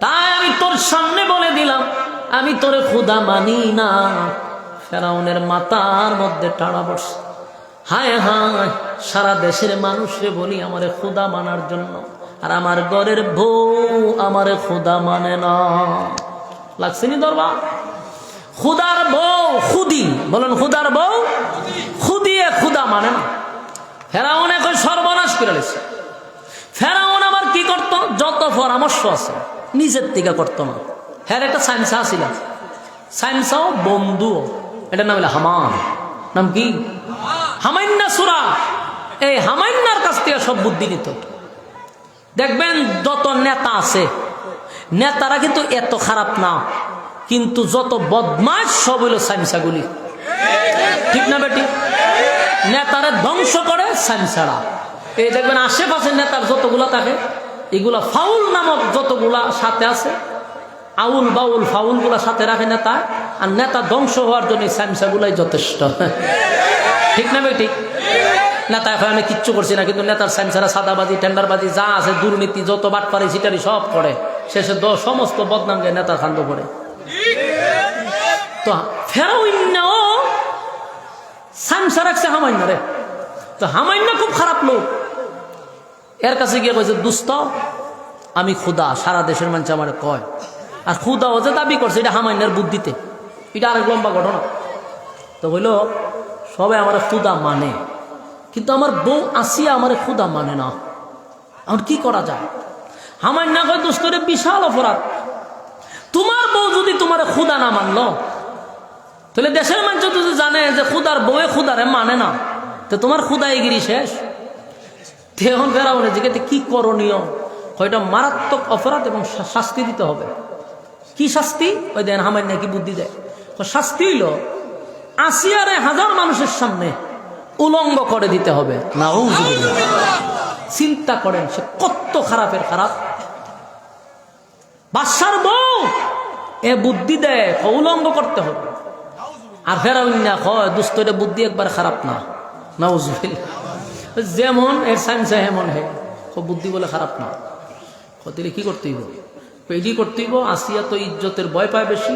Speaker 1: তাই আমি তোর সামনে বলে দিলাম, আমি তোরে খুদা মানি না। ফেরাউনের মাথার মধ্যে টানা পড়ছে। হায় হায়, সারা দেশের মানুষরে বলি আমারে খুদা মানার জন্য, আর আমার ঘরের বউ আমার খোদা মানে না। লাগছে নি দরবার? খুদার বউ খুদি, বলেন খুদার বউ খুদিয়ে খুদা মানে না। ফেরাউন এখন সর্বনাশ করে লেছে। ফেরাউন আবার কি করত? যত পরামর্শ আছে নিজের থেকে করতো না। হ্যাঁ, একটা সাইন্সা ছিল, সাইন্সাও বন্ধুও, এটার নাম হলো হামান। নাম কি? হামাইন্না সূরা। এই হামাইন্নার কাছ থেকে সব বুদ্ধি নিত। দেখবেন যত নেতা আছে, নেতারা কিন্তু এত খারাপ না, কিন্তু যত বদমাশ সব হইল সাইন্সাগুলি। ঠিক না বেটি? নেতারে ধ্বংস করে সাইন্সারা। এই দেখবেন আশেপাশে নেতার যতগুলা থাকে, এগুলা ফাউল নামক যতগুলা সাথে আছে, আউল বাউল ফাউল গুলা সাথে রাখে নেতা। আর নেতা ধ্বংস হওয়ার জন্য সাইন্সাগুলাই যথেষ্ট। ঠিক না বেটি? নেতা এখন আমি কিচ্ছু করছি না, কিন্তু নেতার সাইন্সারা সাদাবাজি, টেন্ডারবাজি যা আছে, দুর্নীতি যত বাটপারি সিটারি সব করে, শেষে সমস্ত বদনাম গায়ে নেতার খান্দ পড়ে। তো ফেরাউনও সাইন্সা রাখছে হামাইন্নারে। তো হামাইন্না খুব খারাপ লোক। এর কাছে গিয়ে কইছে, দুস্ত আমি খুদা, সারা দেশের মানুষ আমার কয়। আর খুদা ও যে দাবি করছে এটা হামাইন্নার বুদ্ধিতে, এটা আরেক লম্বা ঘটনা। তো বলল সবাই আমার খুদা মানে, কিন্তু আমার বউ আসিয়া আমার খুদা মানে না, আর কি করা যায়? হামাইন্না কয়, দোস্তরে বিশাল অপরাধ। তোমার বউ যদি তোমার খুদা না মানলো, তাহলে দেশের মানুষ যদি জানে যে খুদার বউয়ে খুদারে মানে না, তো তোমার খুদাইগিরি শেষ। এখন ফেরাউনের জিজ্ঞাসা কি করণীয়? হয়তো মারাত্মক অপরাধ এবং শাস্তি দিতে হবে। কি শাস্তি? ওই দেন হামাইন্না কি বুদ্ধি দেয়। শাস্তি হইল আসিয়ারে হাজার মানুষের সামনে উলঙ্গ করে দিতে হবে। নাউযুবিল্লাহ। চিন্তা করেন সে কত খারাপের খারাপ। বাদশার বউ এ বুদ্ধি দেয় উলঙ্গ করতে হবে। আর ফেরাউন না কয়, দুষ্ট এটা বুদ্ধি একবার খারাপ না। নাউযুবিল্লাহ। যেমন এর সাইন্স হেমন হে বুদ্ধি বলে খারাপ না। দিলে কি করতে হইব? পেডি করতে হইব। আসিয়া তো ইজ্জতের ভয় পায় বেশি,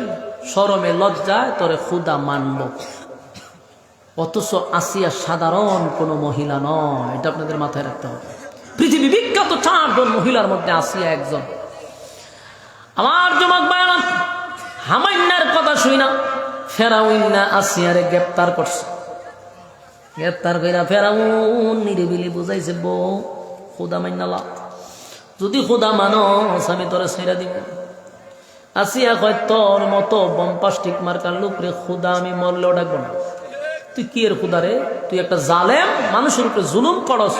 Speaker 1: শরমে লজ্জায় তোরে খুদা মানব। অথচ আসিয়া সাধারণ কোনো মহিলা নয়, এটা আপনাদের মাথায় রাখতে হবে। পৃথিবী বিখ্যাত 4 জন মহিলার মধ্যে আসিয়া একজন। আমার যুবক ভাইরা, হামাইন্নার কথা শুই না, ফেরাউন না আসিয়ারে গ্রেপ্তার করছে। গ্রেপ্তার কইরা ফেরাউন নিরিবিলি বুঝাইছে, বউ খুদা মাইনালা, যদি খুদা মানস আমি তোরে ছেড়ে দিব। আসিয়া কয়, তোর মতো বম্পাস্টিক মার্কার লোক রে খুদা আমি মরলেও ডাকবো না। তুই কি এর খুদা রে? তুই একটা জালেম, মানুষের উপরে জুলুম করস।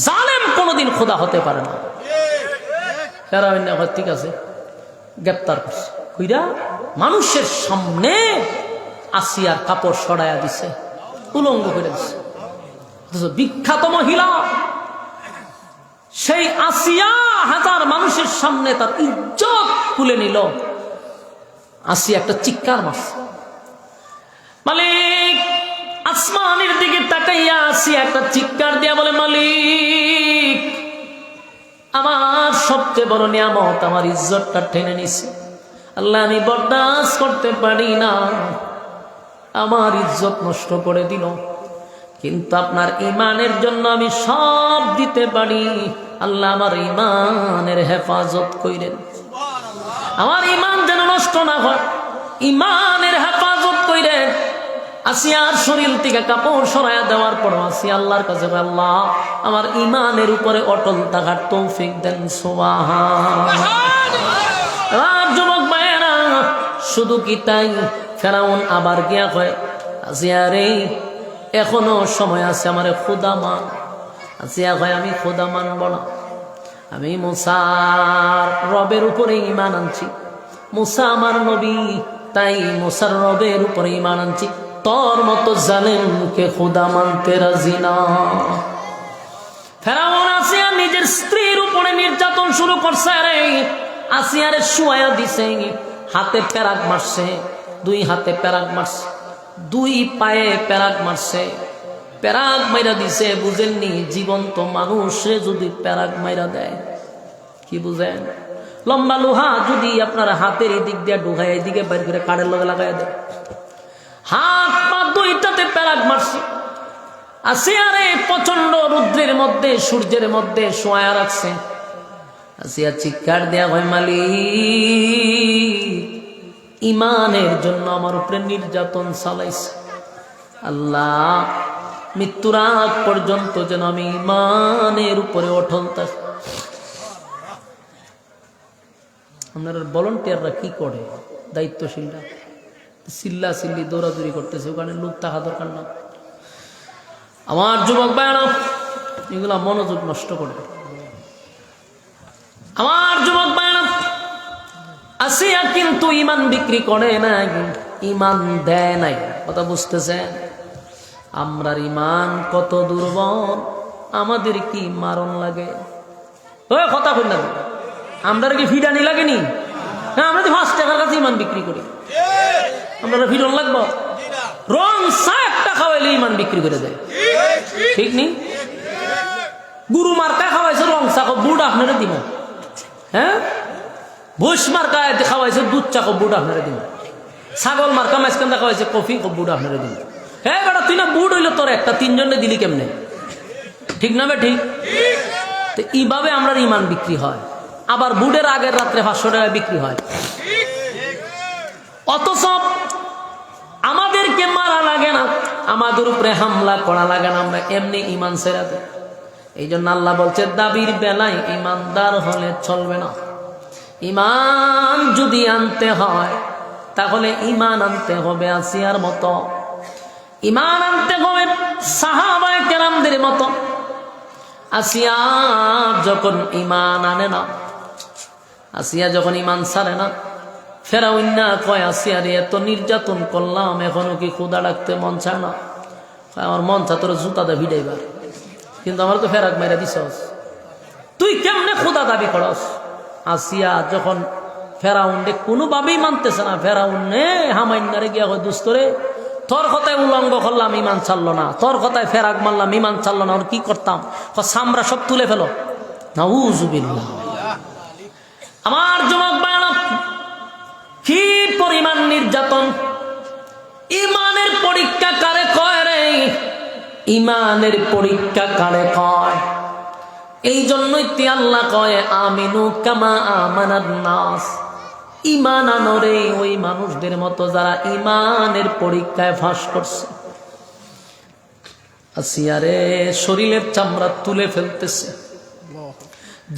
Speaker 1: জালেম কোনোদিন খুদা হতে পারে না। ফেরাউন না কয়, ঠিক আছে, গ্রেপ্তার করছে। কইরা মানুষের সামনে আসিয়ার কাপড় সরাইয়া দিছে, উলঙ্গ করে দিছে। বিখ্যাত মহিলা সেই আসিয়া হাজার মানুষের সামনে তার ইজ্জত খুলে নিল। আসিয়া একটা চিৎকার মারছে। মালিক আসমানের দিকে তাকাইয়া আসিয়া একটা চিৎকার দিয়া বলে, মালিক আমার সবচেয়ে বড় নিয়ামত আমার ইজ্জতটা টেনে নিছে। আল্লাহ আমি বরদাস্ত করতে পারি না, আমার ইজ্জত নষ্ট করে দিল। কিন্তু আপনার ইমানের জন্য আমি সব দিতে পারি। আল্লাহ আমার ইমানের হেফাজত কইরেন, আমার ইমান যেন নষ্ট না হয়, ইমানের হেফাজত কইরেন। আসিয়ার শরীর থেকে কাপড় সরাইয়া দেওয়ার পর আসিয়া আল্লাহর কাছে, আল্লাহ আমার ইমানের উপরে অটল থাকার তৌফিক দেন। সুবহানাল্লাহ। যুবক ভাইয়েরা, শুধু কি তাই, ফেরাউন আবার গিয়া কয়, আসিয়া রে এখনো সময় আছে, আমারে খুদা মান। আসিয়া কয়, আমি খুদা মানব না, আমি মুসার রবের উপরে ঈমান আনছি। মুসা আমার নবী, তাই মুসার রবের উপরে ঈমান আনছি। তোর মতো জালেমকে খুদা মানতে রাজি না। ফেরাউন আসিয়া নিজের স্ত্রীর উপরে নির্যাতন শুরু করছে। রে আসিয়ারে শুয়াইয়া দিছে, হাতে প্যারাক মারছে, 2 হাতে প্যারাক মারছে, 2 পায়ে প্যারাক মারছে। প্যারাক মাইরা দিছে, বুঝেননি? জীবন্ত মানুষে যদি প্যারাক মাইরা দেয়, কি বুঝেন? লম্বা লোহা যদি আপনার হাতের এদিক দিয়ে ঢুকায়, এদিকে বাইর করে কাঠের লগে লাগাই দেয়। হাত পা 2টাতে প্যারাক মারছে। আসিয়ারে প্রচন্ড রুদ্রের মধ্যে, সূর্যের মধ্যে শোয়া রাখছে। আসিয়া চিৎকার দেয়া হয়, মালিক ইমানের জন্য আমার উপরে নির্যাতন চালাইছে, আল্লাহ মৃত্যুর আগ পর্যন্ত যেন আমি ইমানের উপরে অটল থাকি। আপনারা ভলান্টিয়াররা কি করে, দায়িত্বশীলরা চিল্লা চিল্লি দৌড়াদৌড়ি করতেছে, ওখানে লোক থাকা দরকার না। আমার যুবক ভাইরা এগুলা মনোযোগ নষ্ট করে। আমার যুবক ভাইরা আসিয়া কিন্তু ইমান বিক্রি করে নাই, ইমান দেয় নাই। কথা বুঝতেছেন? আমরার ইমান কত দুর্বল, আমাদের কি মারণ লাগে। ওই কথা কই না, আমরা কি ফিডানি লাগেনি? হ্যাঁ, আমরা তো 5 টাকার কাছে ইমান বিক্রি করি, আমরা ফিডন লাগবো? রং চা একটা খাওয়াইলে ইমান বিক্রি করে দেয়, ঠিক নেই? গুরু মার্কা খাওয়াইছে রং চা, বুট আপনারা দিব। হ্যাঁ, ভুষ মার্কা খাওয়াইছে দুধ চা, বুট আপনারা দিব। ছাগল মার্কা মাঝখানটা খাওয়াইছে কফি, বুট আপনারা দিব। হ্যাঁ বেটা, তুই না বুট হইলো তোর একটা, 3 জনে দিলি কেমনে? ঠিক না বে? ঠিক। তো এইভাবে আমরা ইমান বিক্রি হয়, আবার বুটের আগের রাত্রে 500 টাকা বিক্রি হয়। অথচ আমাদেরকে মারা লাগে না, আমাদের উপরে হামলা করা লাগে না, আমরা এমনি ইমান ছেড়ে দেই। এই জন্য আল্লাহ বলছে, দাবির বেলায় ইমানদার হলে চলবে না। ইমান যদি আনতে হয় তাহলে ইমান আনতে হবে আসিয়ার মতো, ইমান আনতে হবে সাহাবায়ে কেরামদের মতো। আসিয়া যখন ইমান আনে না, আসিয়া যখন ইমান ছাড়ে না, ফেরাউন না কয়, আসিয়া রে এত নির্যাতন করলাম, এখনো কি ক্ষুধা ডাকতে মন চায় না? আমার মন চা তোর জুতাতে ভিড়াইবার, কিন্তু আমার তো ফেরাক মেরে দিছস, তুই কেমনে ক্ষুধা দাবি করস? আসিয়া যখন ফেরাউন কোনোভাবেই মানতেছে না, ফেরাউন হামাইনারে গিয়া কয়, দুস্তরে তোর কথায় উলঙ্গ করলাম, ইমান ছাড়লো না, তোর কথায় ফেরাক মারলাম, ইমান ছাড়লো না, ওর কি করতাম? সামরা সব তুলে ফেলো। নাউযুবিল্লাহ। আমার যুবক ভাইরা, কি পরিমাণ নির্যাতন! ইমানের পরীক্ষা কারে কয় রে? ইমানের পরীক্ষা কারে কয়? এই জন্যই তি আল্লাহ কয়, আমিনু কামা আমানান নাস। ইমান আনরে ওই মানুষদের মতো যারা ইমানের পরীক্ষায় ফাঁস করছে। আসিয়ারে শরীরের চামড়া তুলে ফেলতেছে।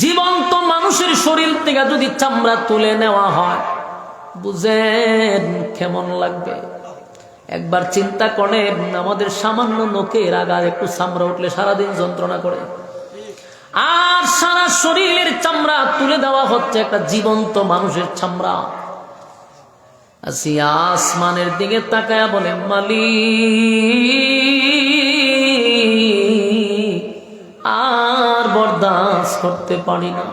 Speaker 1: জীবন্ত মানুষের শরীর থেকে যদি চামড়া তুলে নেওয়া হয়, বুঝেন কেমন লাগবে? একবার চিন্তা করেন, আমাদের সামান্য নখের আগার একটু চামড়া উঠলে সারাদিন যন্ত্রণা করে, আর সারা শরীরের চামড়া তুলে দেওয়া হচ্ছে একটা জীবন্ত মানুষের চামড়া। আসিয়া আসমানের দিকে তাকায়া বলে, মালিক আর বরদাস্ত করতে পারি না,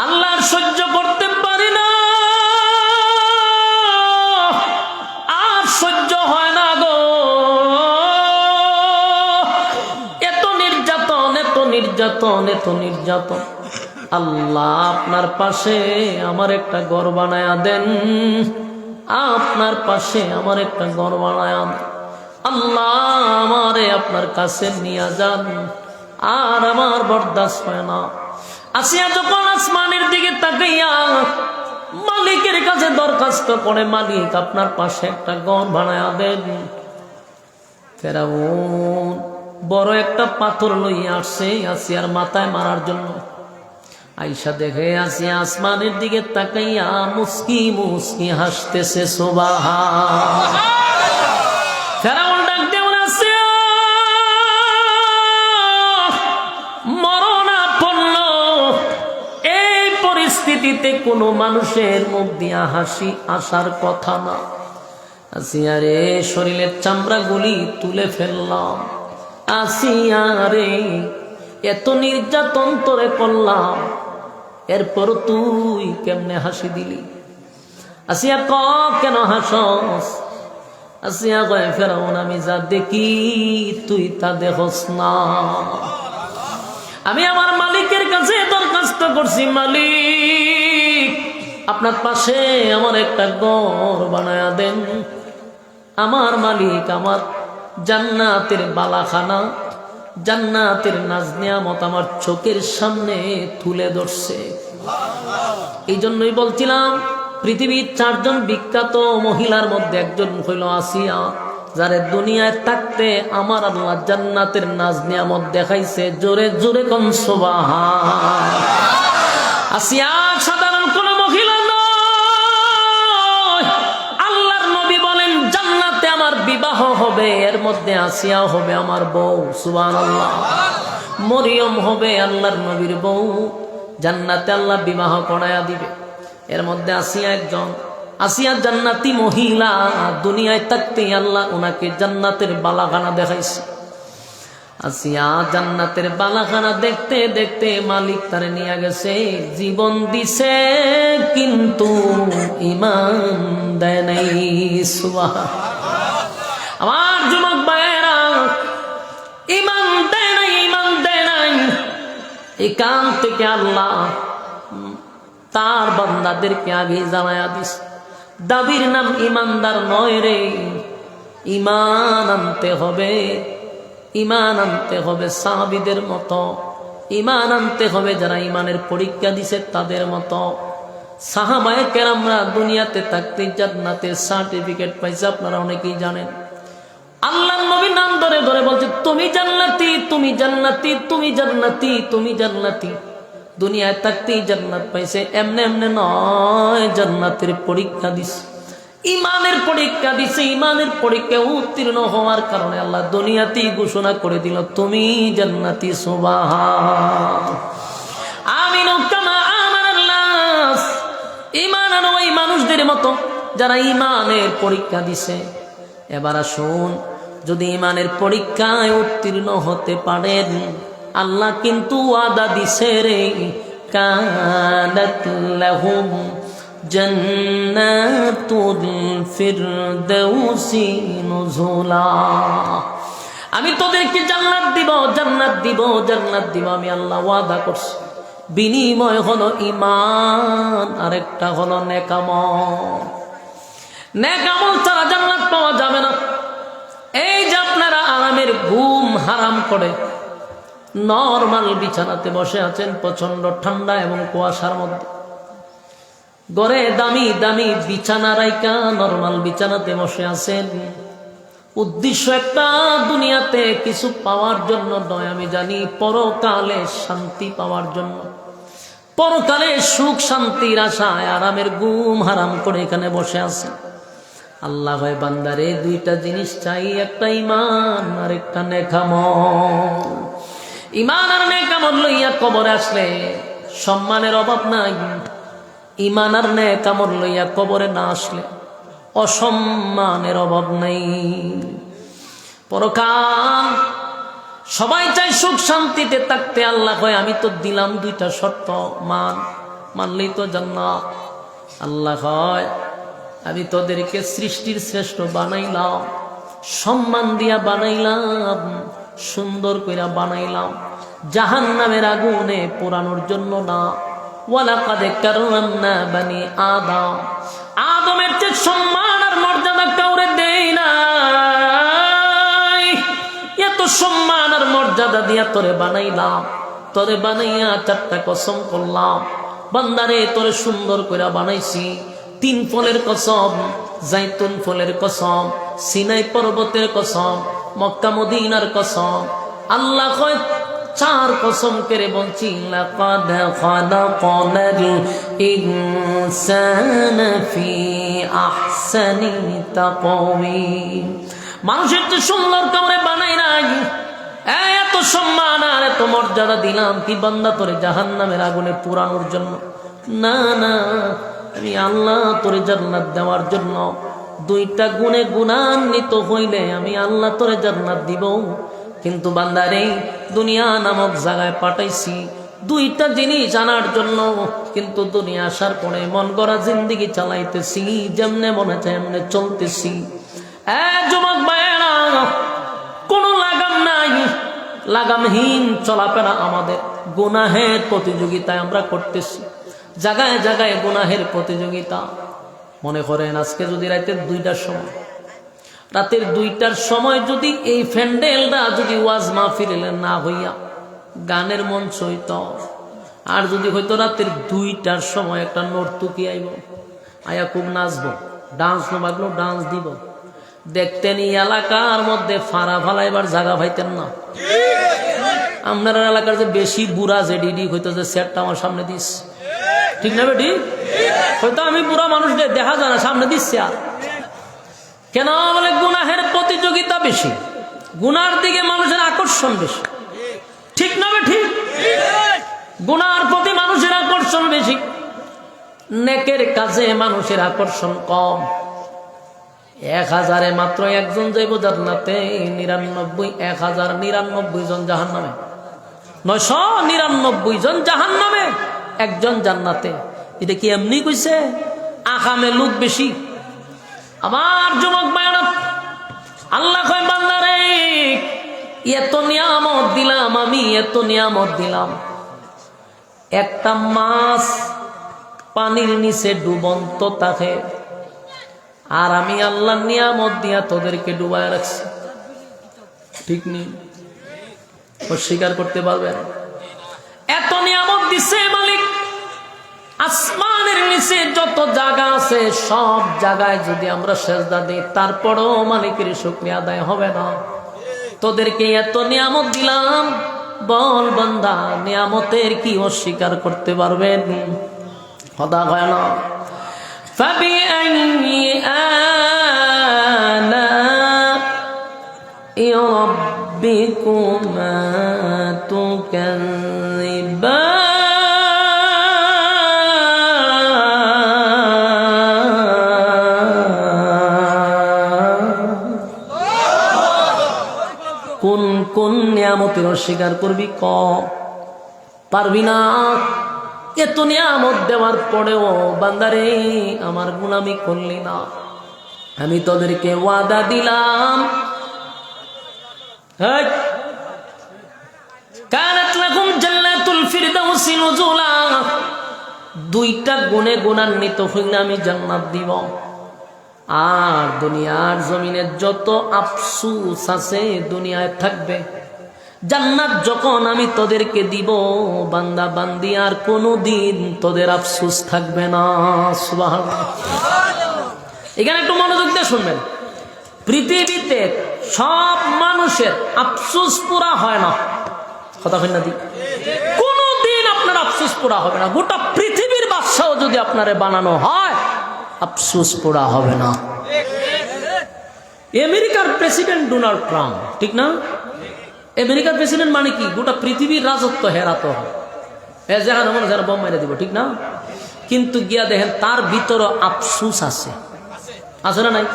Speaker 1: আল্লাহর সহ্য করতে পারি না, আর সহ্য হয় না গো। এত নির্যাতন, এত নির্যাতন, এত নির্যাতন। আল্লাহ আপনার পাশে আমার একটা ঘর বানায়া দেন, আপনার পাশে আমার একটা ঘর বানায়া দেন। আল্লাহ আমারে আপনার কাছে নিয়ে যান, আর আমার বরদাস্ত হয় না। আসিয়া যখন আসমানের দিকে তাকাইয়া মালিকের কাছে দরখাস্ত করে, মালিক আপনার পাশে একটা ঘর বানায়া দেন। ফেরাউন বড় একটা পাথর লইয়া আসছে আসিয়ার মাথায় মারার জন্য। আইসা দেখে আসিয়া আসমানের দিকে তাকাইয়া মুস্কি মুস্কি হাসতেছে। সুবহান। ফেরাউন ডাক দেও না, আসিয়া মরনা পড়ল। এই পরিস্থিতিতে কোনো মানুষের মুখ দিয়া হাসি আসার কথা না। আসিয়া রে শরীরের চামড়াগুলি তুলে ফেললাম, আসিয়া রে এত নির্যাতন তোরে করলাম, এরপর তুই কেমনে হাসি দিলি? আসিয়া ক কেন হাসস? আসিয়া কয়, ফেরাউন আমি যা দেখি তুই তা দেখস না। আমি আমার মালিকের কাছে দরখাস্ত করছি, মালিক আপনার পাশে আমার একটা ঘর বানায়া দেন। আমার মালিক আমার জান্নাতের বালাখানা, জান্নাতের নাজ নিয়ামত আমার চোখের সামনে তুলে ধরছে। এই জন্যই বলছিলাম পৃথিবীর 4 জন বিখ্যাত মহিলার মধ্যে একজন হইল আসিয়া, যারে দুনিয়ায় থাকতে আমার আল্লাহ জান্নাতের নাজ নিয়ামত দেখাইছে। জোরে জোরে কোন সুবহান। আসিয়া সাধারণ কোন মহিলা নয়। আল্লাহর নবী বলেন জান্নাতে আমার বিবাহ হবে, এর মধ্যে আসিয়া হবে আমার বউ। সুবহানাল্লাহ। মরিয়ম হবে আল্লাহর নবীর বউ, জান্নাতে আল্লাহ বিবাহ করায়া দিবে। এর মধ্যে আসিয়া একজন, আসিয়া জান্নাতি মহিলা, দুনিয়ায় থাকতে আল্লাহ ওনাকে জান্নাতের বালাখানা দেখাইছে। আসিয়া জান্নাতের বালাখানা দেখতে দেখতে মালিক তারে নিয়ে গেছে, জীবন দিছে কিন্তু ঈমান দেয় নাই। সুবহান। আমার যুবক ভাইয়েরা, ঈমান দেয় নাই, ঈমান দেয় নাই। এখান থেকে আল্লাহ তার বান্দাদেরকে আগে জানায়া দিছে, দাবির নাম ইমানদার নয় রে, ঈমান আনতে হবে। ঈমান আনতে হবে সাহাবীদের মতো, ঈমান আনতে হবে যারা ঈমানের পরীক্ষা দিছে তাদের মতো। সাহাবায়ে কেরামরা দুনিয়াতে থাকতে জান্নাতের সার্টিফিকেট পাইছে, আপনারা অনেকেই জানেন। আল্লাহর নবী নাম ধরে ধরে বলছে তুমি জান্নাতি, তুমি জান্নাতি, তুমি জান্নাতি, তুমি জান্নাতি। দুনিয়ায় থাকতেই জান্নাত পাইছে, এমনে এমনে নয়, জান্নাতের পরীক্ষা দিছে, ঈমানের পরীক্ষা দিছে। ঈমানের পরীক্ষা উত্তীর্ণ হওয়ার কারণে আল্লাহ দুনিয়াতেই ঘোষণা করে দিল তুমি জান্নাতি। সুবহান। আমিনু কামা আমানান নাস। ঈমান আনো ওই মানুষদের মতো যারা ঈমানের পরীক্ষা দিছে। এবার আসুন, যদি ঈমানের পরীক্ষায় উত্তীর্ণ হতে পারেন, আল্লাহ কিন্তু ওয়াদা দিছে রে, কানাত লাহুম জান্নাতুল ফিরদাউসি নুজুলা। আমি তোদেরকে জান্নাত দিব, জান্নাত দিব, জান্নাত দিব, আমি আল্লাহ ওয়াদা করছি। বিনিময় হলো ঈমান, আরেকটা হলো নেক আমল। নেক আমল ছাড়া জান্নাত পাওয়া যাবে না। এই যে আপনারা আরামের ঘুম হারাম করে নরমাল বিছানাতে বসে আছেন প্রচন্ড ঠান্ডা এবং কুয়াশার মধ্যে, ঘরে দামি দামি বিছানা রাইকা নরমাল বিছানাতে বসে আছেন, উদ্দেশ্য একটা, দুনিয়াতে কিছু পাওয়ার জন্য নয়। আমি জানি পরকালে শান্তি পাওয়ার জন্য, পরকালে সুখ শান্তির আশায় আরামের ঘুম হারাম করে এখানে বসে আছেন। আল্লাহ হয় বান্দারে দুইটা জিনিস চাই, একটা ঈমান আর একটা নেক আমল। ঈমান আর নেক আমল লইয়া কবরে আসলে সম্মানের অভাব নাই, ঈমান আর নেক আমল লইয়া কবরে না আসলে অসম্মানের অভাব নাই। পরকাল সবাই চাই সুখ শান্তিতে থাকতে। আল্লাহ কয় আমি তো দিলাম দুইটা শর্ত, মানলেই তো জান্নাত। আল্লাহ কয় আমি তোদেরকে সৃষ্টির শ্রেষ্ঠ বানাইলাম, সম্মান দিয়া বানাইলাম, সুন্দর কইরা বানাইলাম, জাহান্নামের আগুনে পোড়ানোর জন্য না। ওয়ালাকাদ কাররামনা বানি আদম, আদমের চেয়ে সম্মান আর মর্যাদা কাউরে দেই নাই। এত সম্মান আর মর্যাদা দিয়া তোরে বানাইলাম, তোরে বানাইয়া 4টা কসম করলাম, বান্দারে তোরে সুন্দর কইরা বানাইছি। 3 ফলের কসম, জাইতুন ফলের কসম, সিনাই পর্বতের কসম, মক্কা মদিনার কসম। আল্লাহ কয় 4 কসম করে বলছি, লাকাদ খালাকনাল ইনসানা ফি আহসানি তাকওয়িম। মানুষের তো সুন্দর করে বানাই নাই, এত সম্মান আর এত মর্যাদা দিলাম কি বান্দা তোরে জাহান্নামের আগুনে পোড়ানোর জন্য? না না, আমি আল্লাহ তোরে জান্নাত দেওয়ার জন্য। 2টা গুণে গুণান্বিত হইলে আমি আল্লাহ তোরে জান্নাত দিব। কিন্তু বান্দারে দুনিয়া নামক জায়গায় পাঠাইছি 2টা জিনিস আনার জন্য, কিন্তু দুনিয়া আসার পরে মন গড়া জিন্দেগি চালাইতেছি, যেমনে মনে চায় এমনে চলতেছি। যুবক ভাইয়েরা, কোনো লাগাম নাই, লাগামহীন চলাফেরা আমাদের। গুনাহের প্রতিযোগিতায় আমরা করতেছি, জায়গায় জায়গায় গুনাহের প্রতিযোগিতা। মনে করেন আজকে যদি রাতের 2টার সময়, রাতের 2টার সময় যদি এই প্যান্ডেলটা যদি ওয়াজ মাহফিল না হইয়া গানের মঞ্চ হইত, আর যদি হয়তো রাতের 2টার সময় একটা নর্তকী আইব, আয়া খুব নাচবো, ডান্স বাগলো, ডান্স দিব, দেখতেন এই এলাকার মধ্যে ফাড়া ফালাইবার জায়গা পাইতেন না। আপনার এলাকার যে বেশি বুড়া যে ডিডি হইতো যে সেটটা আমার সামনে দিস, ঠিক না বেটি? হয়তো আমি বুড়া মানুষ দেখা যায় না, সামনে দিচ্ছে। আর কেন বলে গুনাহের প্রতিযোগিতা বেশি, গুনার দিকে মানুষের আকর্ষণ বেশি, ঠিক না বেটি? গুনার প্রতি মানুষের আকর্ষণ বেশি, নেকের কাছে মানুষের আকর্ষণ কম। 1000-এ মাত্র একজন যাইব জান্নাতে, 1099 জন জাহান্নামে, 999 জন জাহান্নামে, একজন জান্নাতে। এটা কি এমনি কইছে? আকামে লোক বেশি। আমার যুবক ভাইরা, আল্লাহ কয় বান্দারে এত নিয়ামত দিলাম, আমি এত নিয়ামত দিলাম, একটা মাছ পানির নিচে ডুবন্ত থাকে, আর আমি আল্লাহ নিয়ামত দিয়া তোদেরকে ডুবায় রাখছি, ঠিক নেই? অস্বীকার করতে পারবেন? এত নিয়ামত দিছে মালিক। আসমানের নিচে যত জায়গা আছে সব জায়গায় যদি আমরা সেজদা দিই, তারপরও মালিকের শুকরিয়া আদায় হবে না। তোদেরকে এত নিয়ামত দিলাম, বল বান্দা নিয়ামতের কি অস্বীকার করতে পারবেন? কথা হয় না। فبأي آلاء ربكما تكذبان কোন নিয়ামতের অস্বীকার করবি? পারবি না। এত নিয়ামত দেওয়ার পরেও বান্দারে আমার গুলামি করলি না। আমি তোদেরকে ওয়াদা দিলাম, কানাত লাকুম জান্নাতুল ফিরদাউসি নুজুলা, 2টা গুণে গুণান্বিত হইলে আমি জান্নাত দিব। আর দুনিয়ার জমিনে যত আফসোস আছে দুনিয়ায় থাকবে, জান্নাত যখন আমি তোদেরকে দিব বান্দা বান্দি, আর কোনোদিন তোদের আফসোস থাকবে না। সুবহানাল্লাহ। এখানে একটু মনোযোগ দিয়ে শুনবেন। পৃথিবীতে সব মানুষের আফসোস পুরা হয় না, কথা হয় না? কোনোদিন আপনার আফসোস পুরা হবে না। গোটা পৃথিবীর বাদশাহ যদি আপনারে বানানো হয়, আফসোস পুরা হবে না। আমেরিকার প্রেসিডেন্ট ডোনাল্ড ট্রাম্প, ঠিক না? আমেরিকার প্রেসিডেন্ট মানে কি? গোটা পৃথিবীর রাজত্ব হেরাতে হয়, যেখানে মনে যেন বোম মেরে দিব, ঠিক না? কিন্তু গিয়া দেখেন তার ভিতরে আফসোস আছে, আছে না নাই?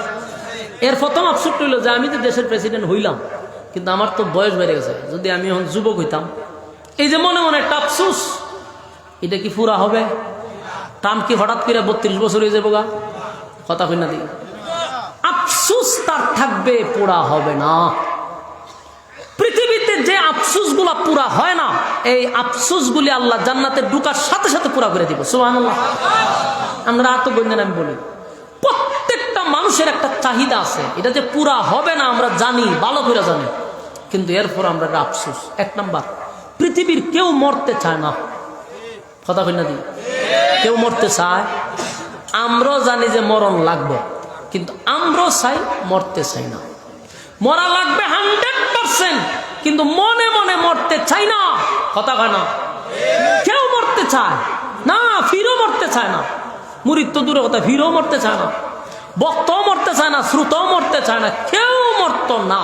Speaker 1: এর প্রথম আফসোস হইল যে আমি তো দেশের প্রেসিডেন্ট হইলাম, কিন্তু আমার তো বয়স বেড়ে গেছে, যদি আমি এখন যুবক হইতাম, এই যে মনে মনে একটা আফসোস, এটা কি পুরা হবে? ট্রাম্প কি হঠাৎ করে 32 বছর হয়ে যাবো গা? কথা কই না দিই? আফসোস তার থাকবে, পুরা হবে না। পৃথিবীতে যে আফসোস গুলা পুরা হয় না, এই আফসোস গুলি আল্লাহ জান্নাতে ঢুকার সাথে সাথে পুরা করে দিব। সুবহানাল্লাহ। আমরা তো বললেন, আমি বলি প্রত্যেকটা মানুষের একটা চাহিদা আছে, এটা যে পুরা হবে না আমরা জানি, ভালো করে জানি, কিন্তু এরপর আমরা আফসোস। 1 নাম্বার, পৃথিবীর কেউ মরতে চায় না, কথা কই না দিই? কেউ মরতে চায়? আমরাও জানি যে মরণ লাগবে, কিন্তু আমরাও চাই, মরতে চাই না। মরা লাগবে 100%, কিন্তু মনে মনে মরতে চাই না, কথা কয় না? কেউ মরতে চায় না, ফিরও মরতে চায় না। মুরিদ তো দূরে কথা, ফিরও মরতে চায় না, বক্তও মরতে চায় না, শ্রুতও মরতে চায় না, কেউ মরত না,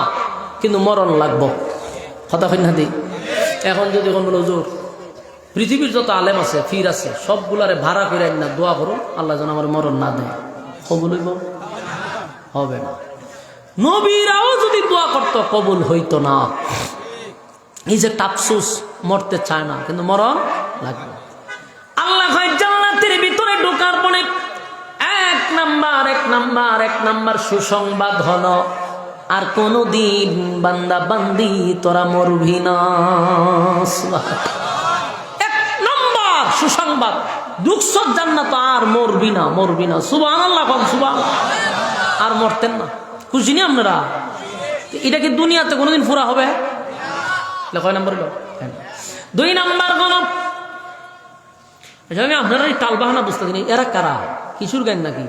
Speaker 1: কিন্তু মরণ লাগবো, কথা কই না দিই? এখন যদি কোন বলো হুজুর পৃথিবীর যত আলেম আছে, ফির আছে, সবগুলারে ভাড়া করে না দোয়া করুন আল্লাহ যেন আমার মরণ না দেয়, কবুল হইব? হবে না। নবীরাও যদি দোয়া করতো কবুল হইতো না। এই যে আফসোস, মরতে চায় না কিন্তু মরণ লাগবে। আল্লাহ জান্নাতের ভিতরে ঢোকার পরে 1 নাম্বার সুসংবাদ হলো, আর কোনদিন বান্দা বান্দি তোরা মরবি না। 1 নাম্বার সুসংবাদ, দুঃখ জান্নাত, আর মরবি না, মরবি না। সুবহানাল্লাহ, সুবহানাল্লাহ। আর মরতেন না, খুশি নি আপনারা? এটা কি দুনিয়াতে কোনোদিন পুরা হবে? কয় নাম্বার হলো? 2 নাম্বার হলো আচ্ছা আমি আপনারা এই টাল বাহানা বুঝতে দিন এরা কারা কিশোর গান নাকি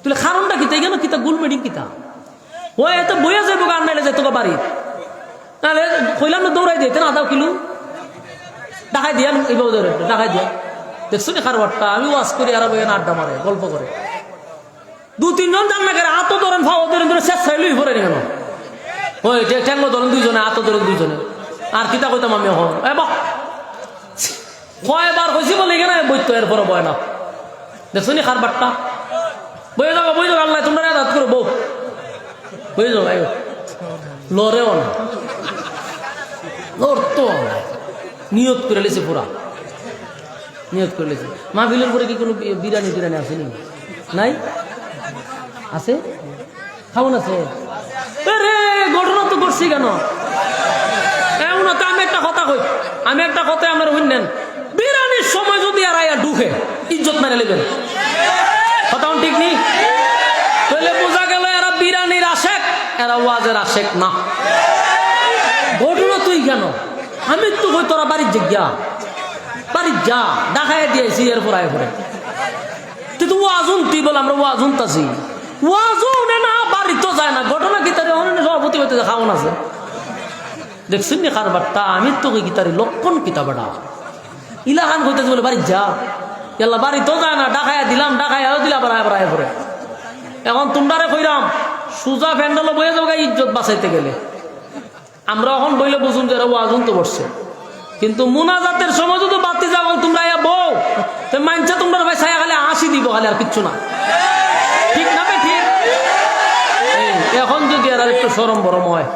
Speaker 1: তুলে কারণটা কিতা কেন কিতা গুল মেডিং কিতা ও এত বইয়া যাইব গান নাইলে যাই তোকে বাড়ি তাহলে কইলাম না দৌড়াই দিতে না দাও কিলু ডাকাই দিয়া এইভাবে দৌড়ে ডাকাই দিয়া দেখছো নি খারবারটা আমি ওয়াজ করি আর বইয়া আড্ডা মারে গল্প করে 2-3 জন জান না করে হাতও ধরেন ফাও ধরেন ধরে শেষ চাইলই ভরে নি কেন ওই ঠ্যাঙ্গ ধরেন 2 জনে হাতও ধরেন 2 জনে আর কিতা কইতাম আমি এখন এ বাহ কয়বার হয়েছি বলে এখানে বইতো এরপরে বয় না দেখছো নি খারবারটা বই যাও আল্লাহ তোমরা রাত করো বউ বই যাও আয়ো লড়েও না লড়তো নিয়ত করে লেছে পুরা নিয়ত করে লেছে মাহফিলের পরে কি কোনো বিরিয়ানি টিরানি আছে নি নাই আছে খাওন আছে রে ঘটনা তো করছি কেন এমন তো আমি একটা কথা কই আমি একটা কথা আমার শুনলেন বিরিয়ানির সময় যদি আর আয়া ঢুকে ইজ্জত মেরে নেবেন কথা ঠিক নেই তাহলে বোঝা গেল এরা বিরিয়ানির আশেক এরা ওয়াজের আশেক না ঘটনা তুই কেন আমি তো কই তোরা বাড়ির জিজ্ঞা বাড়ির যা দেখাই দিয়েছি এরপর আয় করে তুই তো ওয়াজুন তুই বল আমরা ওয়াজুন তাছি ওয়াজুন না বাড়ি তো যায় না ঘটনা কি তার সভাপতি হইতে খাওয়ান আছে দেখছেন নি কারবারটা আমি তো কই গীতারি লক্ষণ কিতাবটা ইলাহান কইতেছে বলে বাড়ি যা এলা বাড়ি তো যায় না ডাকাইয়া দিলাম ডাকাইয়াও দিলাম আবার আয় করে এখন তোমরারে কইরাম সুজা প্যান্ডেলও বয়ে যাবো ইজ্জত বাঁচাইতে গেলে আমরা এখন বইলে বুঝুন যে ওয়াজুন তো বসছে কিন্তু মুনাজাতের সময় যদি বাতি যাবো তোমরা ইয়া বউ তো মানছে তোমরা ভাই ছায়া খালি হাসি দিব খালি আর কিচ্ছু না ঠিক না ঠিক এখন যদি এরা একটু সরম বরম হয়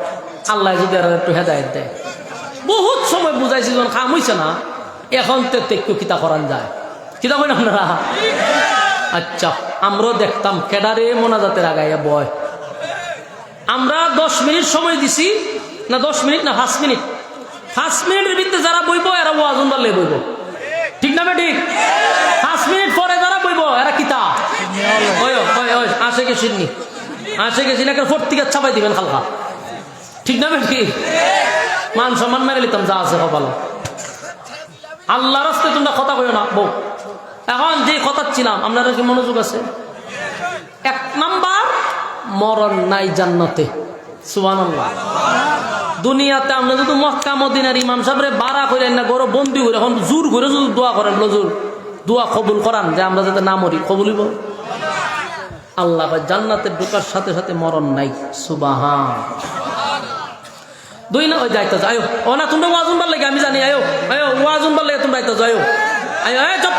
Speaker 1: আল্লাহ যদি এরা একটু হেদায়ত দেয় বহুত সময় বুঝাইছি যখন কাম হইছে না এখন তো একটু কিতা করান যায় কিতা কই না আপনারা আচ্ছা আমরাও দেখতাম কেডারে মোনাজাতের আগাইয়া বয় আমরা 10 মিনিট সময় দিছি না 10 মিনিট না 5 মিনিট 5 মিনিটের ভিতরে যারা বইব এরা ওয়াজুন বাড়লে বইব ঠিক না ঠিক 5 মিনিট পরে যারা বইব এরা কিতা আসে গেছি না ফোর্তিকে ছাপাই দিবেন হালকা ঠিক না ঠিক মান সম্মান মেরে নিতাম যা আছে কপাল আল্লাহ রাস্তায় তোমরা কথা কইও না বউ এখন যে কথা ছিলাম আপনারা কি মনোযোগ আছে 1 নাম্বার মরণ নাই জান্নাতে সুবহানাল্লাহ দুনিয়াতে আমরা যদি মক্কা মদিনার ইমাম সাহেবরে বাড়া করেন না গরো বন্দি করে এখন জোর করে যদি দোয়া করেন লজুর দোয়া কবুল করান যে আমরা যাতে না মরি কবুলিব আল্লাহ জান্নাতে ঢোকার সাথে সাথে মরণ নাই সুবহান 2 না ওই যাইতে যাও ও না তোমরা ওয়াজুন বল লাগে আমি জানি আয়ো ওয়াজুন বল লাগে তোমরা যাইতে যাও আয়ো চুপ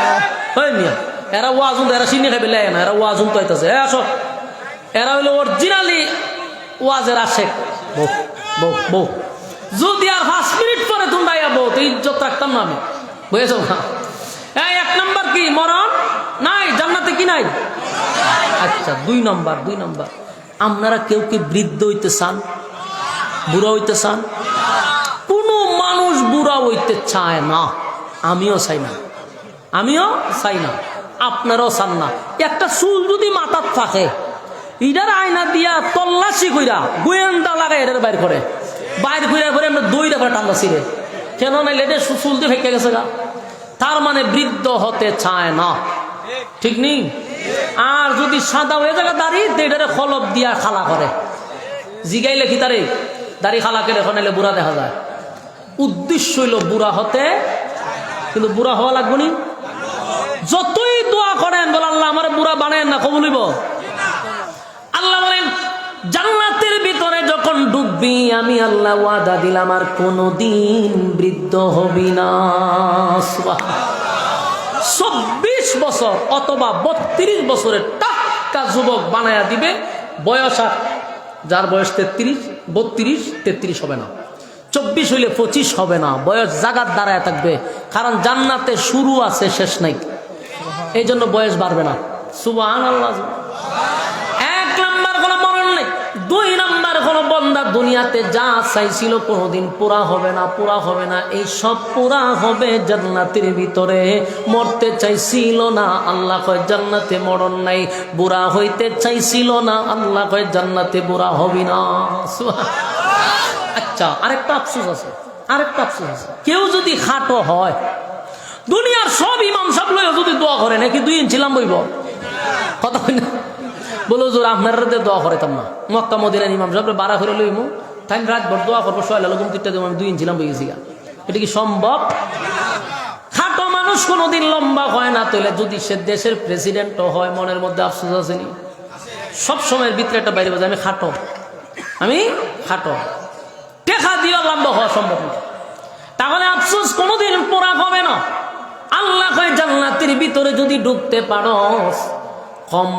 Speaker 1: হই মিয়া এরা ওয়াজুন এরা সিনি খাইবে লাই না এরা ওয়াজুন তো আইতাছে আসো এরা হইলো অরিজিনালি ওয়াজের আশেক বউ যদি আর 5 মিনিট পরে তোমরা আইবো তো ইজ্জত রাখতাম না আমি বুঝেছো না 1 নাম্বার কি মরণ নাই জান্নাতে কি নাই আচ্ছা 2 নাম্বার আপনারা কেউ কি বৃদ্ধ হইতে চান বুড়া হইতে চান কোন মানুষ বুড়া হইতে চায় না আমিও চাই না আপনারাও চান না একটা চুল যদি মাথার থাকে ইডার আয়না দিয়া তল্লাশি কইরা গোয়েন্দা লাগাই এটার বাইর করে আমরা 2টা করে টান্দা ছিঁড়ে কেন না লেটে চুল দিয়ে ফেঁকে গেছে গা তার মানে বৃদ্ধ হতে চায় না ঠিক নেই আর যদি সাদা হয়ে যাবে দাড়ি এটারে খলপ দিয়া খালা করে জিগাইলে কি তারে দাড়ি খালা করে এখন এলে বুড়া দেখা যায় উদ্দেশ্য হইল বুড়া হতে কিন্তু বুড়া হওয়া লাগবে নি যতই দোয়া করেন বলে আল্লাহ আমার বুড়া বানায় না কবুলিব আল্লাহ বলেন জান্নাতের ভিতরে যখন ঢুকবি আমি আল্লাহ ওয়াদা দিলাম আর কোনদিন বৃদ্ধ হবি না 24 বছর অথবা 32 বছরের টাটকা যুবক বানায়া দিবে বয়স আর যার বয়স 33 হবে না 24 হইলে 25 হবে না বয়স জাগাত দাঁড়ায় থাকবে কারণ জান্নাতে শুরু আছে শেষ নাই এই জন্য বয়স বাড়বে না সুবহানাল্লাহ 1 নাম্বার কোনো মরণ নেই 2 নাম্বার কোনো বন্দা দুনিয়াতে যা চাইছিল কোনোদিন পুরা হবে না এই সব পুরা হবে জান্নাতের ভিতরে মরতে চাইছিল না আল্লাহ কয় জান্নাতে মরণ নাই বুড়া হইতে চাইছিল না আল্লাহ কয় জান্নাতে বুড়া হবি না আচ্ছা আরেকটা আফসোস আছে কেউ যদি খাটো হয় দুনিয়ার সব ইমাম সাহেব লইয়া যদি দোয়া করে নাকি 2 ইঞ্চি লাম্বইব কথা হয় না বলো জোর আপনার দোয়া করেতাম না মক্কা মদিনার ইমাম সাহেব বাড়া করে লইমু তাই রাতভর দোয়া করবো সয়লা লোক তিনটা দেবো আমি 2 ইঞ্চি লাম্বই গেছি গা এটা কি সম্ভব খাটো মানুষ কোনোদিন লম্বা হয় না তাহলে যদি সে দেশের প্রেসিডেন্টও হয় মনের মধ্যে আফসোস আসেনি সব সময়ের ভিতরে একটা বাইরে বাজে আমি খাটো টেকা দিয়ে লম্বা হওয়া সম্ভব না তাহলে আফসোস কোনোদিন পোড়া হবে না আল্লাহ জান্নাতের ভিতরে যদি ঢুকতে পারো কম